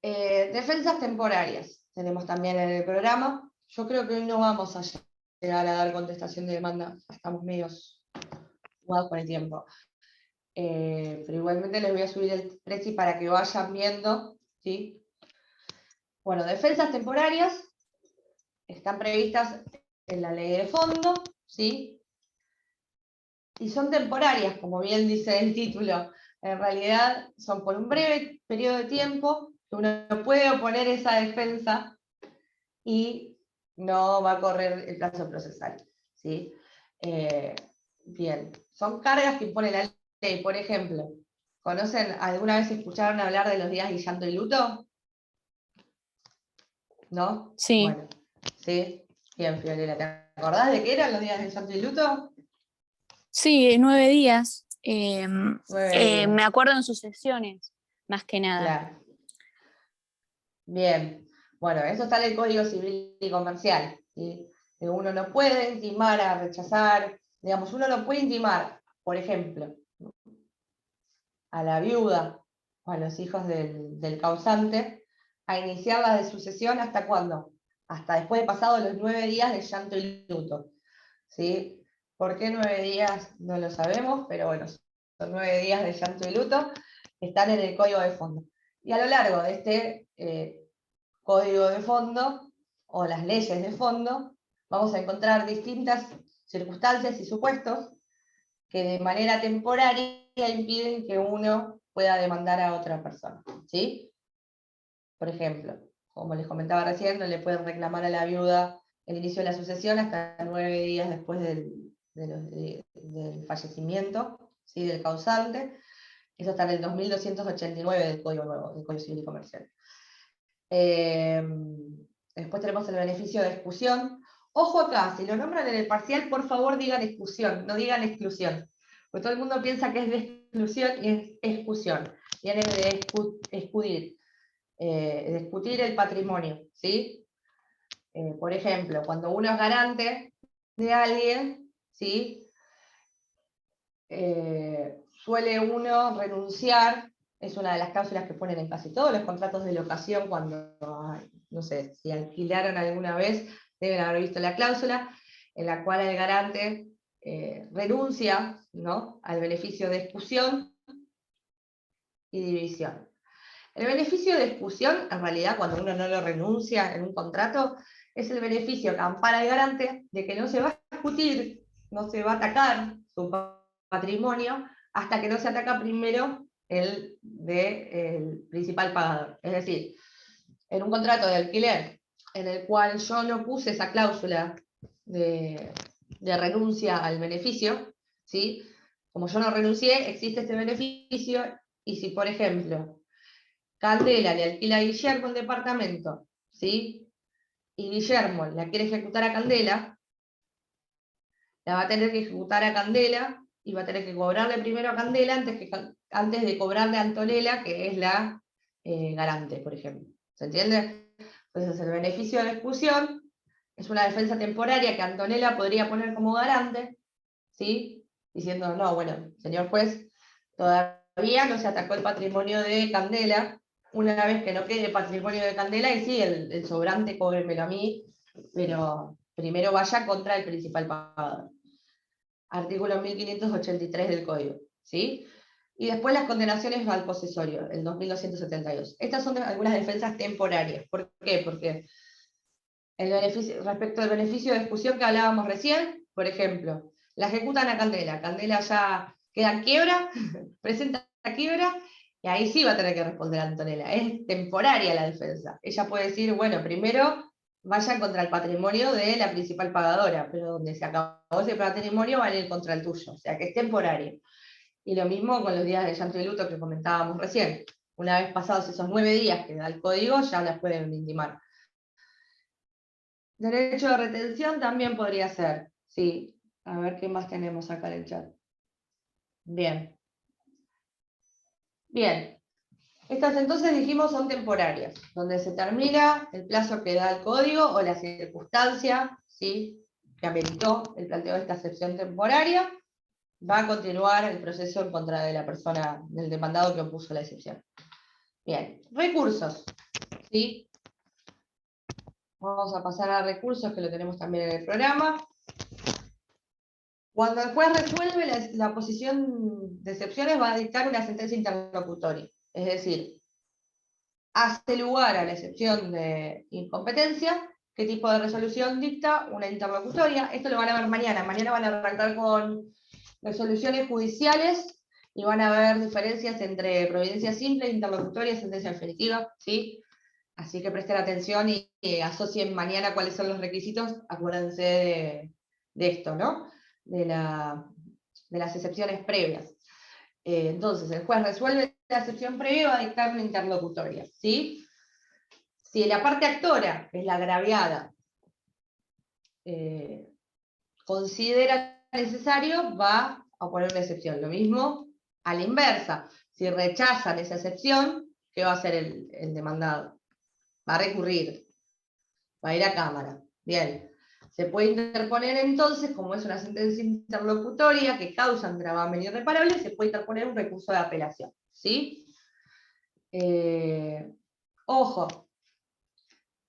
Defensas temporarias tenemos también en el programa. Yo creo que hoy no vamos a llegar a dar contestación de demanda. Estamos medios jugados con el tiempo. Pero igualmente les voy a subir el precio para que vayan viendo, ¿sí? Bueno, defensas temporarias están previstas en la ley de fondo, ¿sí? Y son temporarias, como bien dice el título. En realidad son por un breve periodo de tiempo que uno puede oponer esa defensa y no va a correr el plazo procesal, ¿sí? Bien, son cargas que impone la ley. Por ejemplo, ¿alguna vez escucharon hablar de los días de llanto y luto? ¿No? Sí. Bueno, ¿sí? Bien, Fiorella, ¿te acordás de qué eran los días de llanto y luto? Sí, 9 días. 9 días. Me acuerdo en sucesiones, más que nada. Claro. Bien. Bueno, eso está en el Código Civil y Comercial, ¿sí? Que uno no puede intimar a rechazar, digamos, uno no puede intimar, por ejemplo, a la viuda o a los hijos del causante a iniciar la de sucesión ¿hasta cuándo? Hasta después de pasados los 9 días de llanto y luto, ¿sí? ¿Por qué 9 días? No lo sabemos, pero bueno, son 9 días de llanto y luto, están en el Código de Fondo. Y a lo largo de este Código de Fondo, o las leyes de fondo, vamos a encontrar distintas circunstancias y supuestos que de manera temporaria impiden que uno pueda demandar a otra persona, ¿sí? Por ejemplo, como les comentaba recién, no le pueden reclamar a la viuda el inicio de la sucesión hasta 9 días después del fallecimiento, ¿sí? Del causante. Eso está en el 2289 del Código Nuevo, del Código Civil y Comercial. Después tenemos el beneficio de exclusión. Ojo acá, si lo nombran en el parcial, por favor digan exclusión, no digan exclusión. Porque todo el mundo piensa que es de exclusión y es exclusión. Viene de discutir el patrimonio, ¿sí? Por ejemplo, cuando uno es garante de alguien, ¿sí? Suele uno renunciar, es una de las cláusulas que ponen en casi todos los contratos de locación cuando, no sé, si alquilaron alguna vez, deben haber visto la cláusula, en la cual el garante renuncia, ¿no?, al beneficio de exclusión y división. El beneficio de exclusión, en realidad, cuando uno no lo renuncia en un contrato, es el beneficio que ampara al garante de que no se va a discutir, no se va a atacar su patrimonio hasta que no se ataca primero el principal pagador. Es decir, en un contrato de alquiler en el cual yo no puse esa cláusula de renuncia al beneficio, ¿sí? Como yo no renuncié, existe este beneficio, y si, por ejemplo, Candela le alquila a Guillermo el departamento, ¿sí? Y Guillermo la quiere ejecutar a Candela, la va a tener que ejecutar a Candela y va a tener que cobrarle primero a Candela antes de cobrarle a Antonella, que es la garante, por ejemplo. ¿Se entiende? Entonces el beneficio de exclusión es una defensa temporaria que Antonella podría poner como garante, ¿sí? Diciendo, no, bueno, señor juez, todavía no se atacó el patrimonio de Candela, una vez que no quede patrimonio de Candela, y sí, el sobrante cóbremelo a mí, pero primero vaya contra el principal pagador. Artículo 1583 del Código, ¿sí? Y después las condenaciones al posesorio, el 2272. Estas son algunas defensas temporarias. ¿Por qué? Porque respecto al beneficio de exclusión que hablábamos recién, por ejemplo, la ejecutan a Candela, Candela ya queda en quiebra, presenta quiebra, y ahí sí va a tener que responder a Antonella. Es temporaria la defensa. Ella puede decir, bueno, primero vayan contra el patrimonio de la principal pagadora, pero donde se acabó ese patrimonio van a ir contra el tuyo, o sea que es temporario. Y lo mismo con los días de llanto y luto que comentábamos recién. Una vez pasados esos 9 días que da el código, ya las pueden intimar. Derecho de retención también podría ser, sí. A ver qué más tenemos acá en el chat. Bien. Bien. Estas entonces dijimos son temporarias, donde se termina el plazo que da el código o la circunstancia, ¿sí?, que ameritó el planteo de esta excepción temporaria, va a continuar el proceso en contra de la persona, del demandado que opuso la excepción. Bien, recursos, ¿sí? Vamos a pasar a recursos, que lo tenemos también en el programa. Cuando el juez resuelve, la posición de excepciones va a dictar una sentencia interlocutoria. Es decir, hace lugar a la excepción de incompetencia. ¿Qué tipo de resolución dicta? Una interlocutoria. Esto lo van a ver mañana. Mañana van a arrancar con resoluciones judiciales y van a ver diferencias entre providencia simple, interlocutoria y sentencia definitiva, ¿sí? Así que presten atención y asocien mañana cuáles son los requisitos. Acuérdense de esto, ¿no? De las excepciones previas. Entonces, el juez resuelve la excepción previa y va a dictar una interlocutoria, ¿sí? Si la parte actora, que es la agraviada, considera necesario, va a poner una excepción. Lo mismo a la inversa. Si rechazan esa excepción, ¿qué va a hacer el demandado? Va a recurrir, va a ir a cámara. Bien. Se puede interponer entonces, como es una sentencia interlocutoria que causa un gravamen irreparable, se puede interponer un recurso de apelación, ¿sí? Ojo,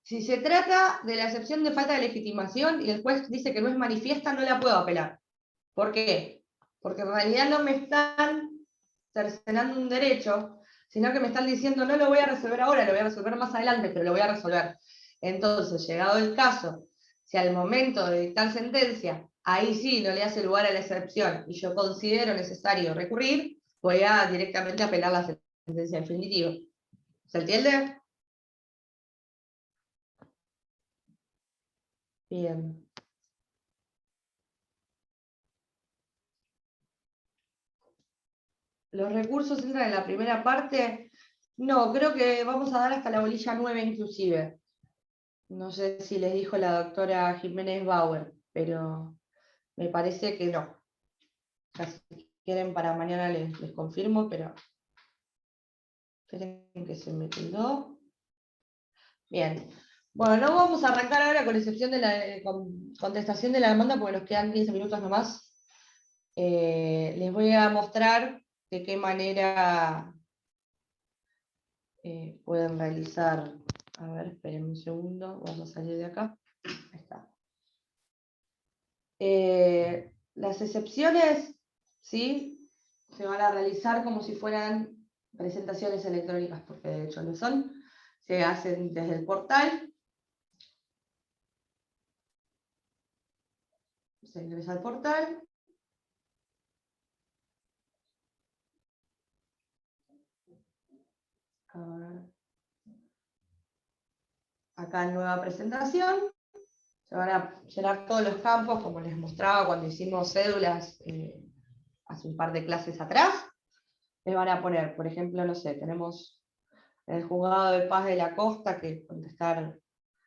si se trata de la excepción de falta de legitimación y el juez dice que no es manifiesta, no la puedo apelar. ¿Por qué? Porque en realidad no me están cercenando un derecho, sino que me están diciendo no lo voy a resolver ahora, lo voy a resolver más adelante, pero lo voy a resolver. Entonces, llegado el caso, si al momento de dictar sentencia, ahí sí no le hace lugar a la excepción y yo considero necesario recurrir, voy a directamente apelar la sentencia definitiva. ¿Se entiende? Bien. ¿Los recursos entran en la primera parte? No, creo que vamos a dar hasta la bolilla 9 inclusive. No sé si les dijo la doctora Jiménez Bauer, pero me parece que no. Si quieren para mañana les confirmo, pero esperen que se me quedó. Bien. Bueno, no vamos a arrancar ahora con excepción de la contestación de la demanda porque nos quedan 15 minutos nomás. Les voy a mostrar de qué manera pueden realizar. A ver, esperen un segundo, vamos a salir de acá. Ahí está. Las excepciones, ¿sí? Se van a realizar como si fueran presentaciones electrónicas, porque de hecho lo son. Se hacen desde el portal. Se ingresa al portal. Acá en nueva presentación. Se van a llenar todos los campos, como les mostraba cuando hicimos cédulas hace un par de clases atrás. Les van a poner, por ejemplo, no sé, tenemos en el juzgado de paz de la costa que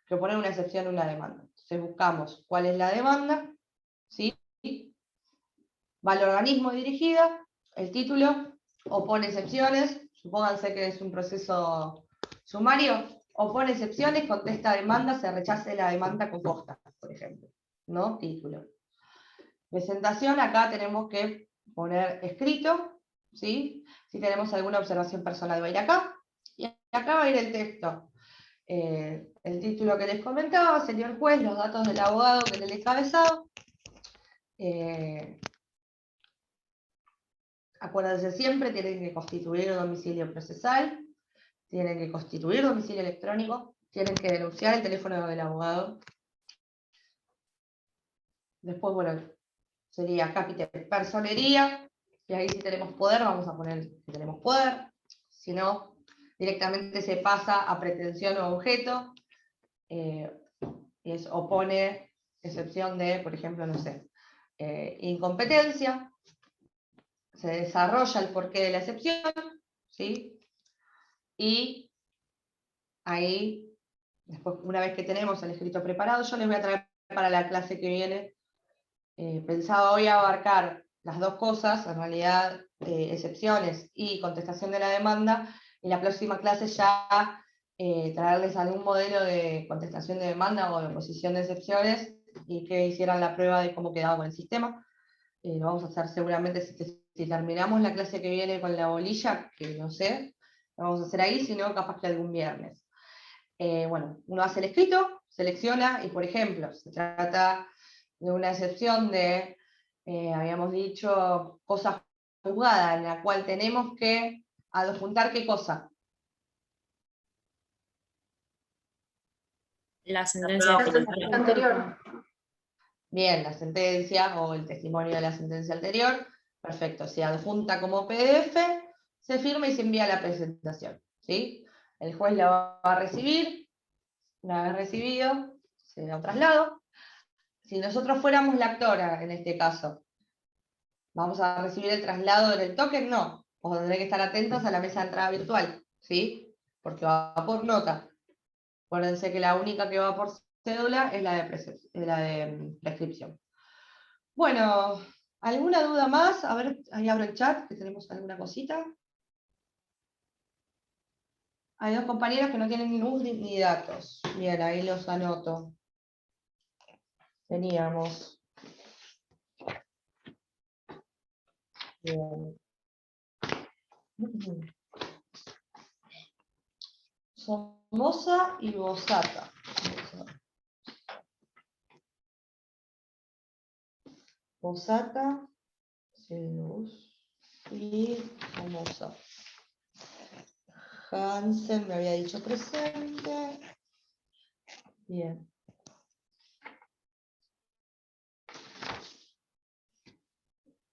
poner una excepción a una demanda. Entonces buscamos cuál es la demanda, ¿sí? Va al organismo dirigida, el título, opone excepciones, supónganse que es un proceso sumario, opone excepciones, contesta demanda, se rechace la demanda con costa, por ejemplo, ¿no? Título. Presentación, acá tenemos que poner escrito, ¿sí? Si tenemos alguna observación personal va a ir acá, y acá va a ir el texto. El título que les comentaba, señor juez, los datos del abogado que le he encabezado. Acuérdense siempre, tienen que constituir domicilio procesal, tienen que constituir domicilio electrónico, tienen que denunciar el teléfono del abogado. Después, bueno, sería capital personería, y ahí si tenemos poder, vamos a poner que tenemos poder. Si no, directamente se pasa a pretensión o objeto, y es opone excepción de, por ejemplo, no sé, incompetencia. Se desarrolla el porqué de la excepción, ¿sí? Y ahí, después, una vez que tenemos el escrito preparado, yo les voy a traer para la clase que viene. Pensaba hoy abarcar las dos cosas, en realidad excepciones y contestación de la demanda, y la próxima clase ya traerles algún modelo de contestación de demanda o de oposición de excepciones, y que hicieran la prueba de cómo quedaba con el sistema. Lo vamos a hacer seguramente si terminamos la clase que viene con la bolilla, que no sé, lo vamos a hacer ahí, si no, capaz que algún viernes. Bueno, uno hace el escrito, selecciona, y por ejemplo, se trata de una excepción de habíamos dicho cosa juzgada, en la cual tenemos que adjuntar ¿qué cosa? La sentencia Anterior. Bien, la sentencia o el testimonio de la sentencia anterior. Perfecto, se adjunta como PDF, se firma y se envía a la presentación, ¿sí? El juez la va a recibir, una vez recibido, se da un traslado. Si nosotros fuéramos la actora, en este caso, ¿vamos a recibir el traslado en el token? No. O tendré que estar atentos a la mesa de entrada virtual, ¿sí? Porque va por nota. Acuérdense que la única que va por cédula es la de prescripción. Bueno, ¿alguna duda más? A ver, ahí abro el chat, que tenemos alguna cosita. Hay dos compañeros que no tienen ni luz ni datos. Bien, ahí los anoto. Teníamos. Bien. Somoza y Bosata. Bosata, y Somoza. Hansen me había dicho presente. Bien.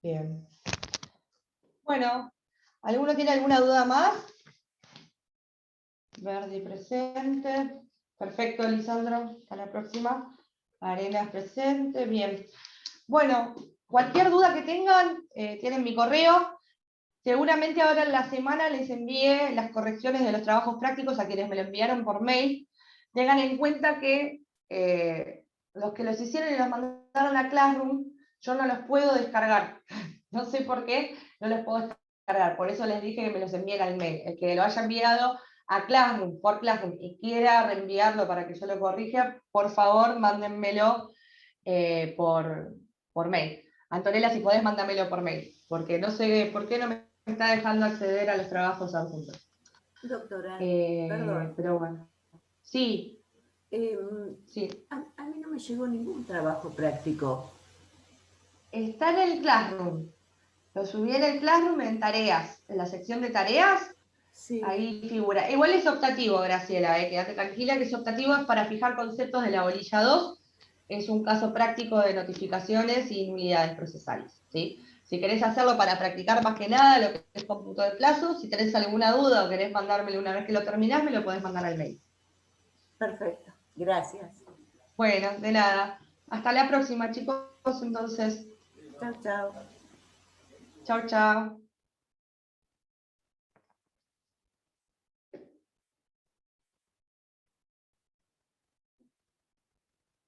Bien. Bueno, ¿alguno tiene alguna duda más? Verdi presente. Perfecto, Lisandro. Hasta la próxima. Arenas presente. Bien. Bueno, cualquier duda que tengan, tienen mi correo. Seguramente ahora en la semana les envíe las correcciones de los trabajos prácticos a quienes me lo enviaron por mail. Tengan en cuenta que los que los hicieron y los mandaron a Classroom, yo no los puedo descargar. No sé por qué no los puedo descargar. Por eso les dije que me los envíen al mail. El que lo haya enviado a Classroom, por Classroom, y quiera reenviarlo para que yo lo corrija, por favor, mándenmelo por mail. Antonella, si podés, mándamelo por mail, porque no sé por qué no me está dejando acceder a los trabajos adjuntos. Doctora, perdón. Pero bueno. Sí. Sí. A mí no me llegó ningún trabajo práctico. Está en el Classroom. Lo subí en el Classroom en tareas. En la sección de tareas, sí. Ahí figura. Igual es optativo, Graciela, quédate tranquila que es optativo, es para fijar conceptos de la bolilla 2. Es un caso práctico de notificaciones y nulidades procesales, ¿sí? Si querés hacerlo para practicar más que nada lo que es cómputo de plazo, si tenés alguna duda o querés mandármelo una vez que lo terminás, me lo podés mandar al mail. Perfecto, gracias. Bueno, de nada. Hasta la próxima, chicos, entonces. Chao, chao. Chao, chao.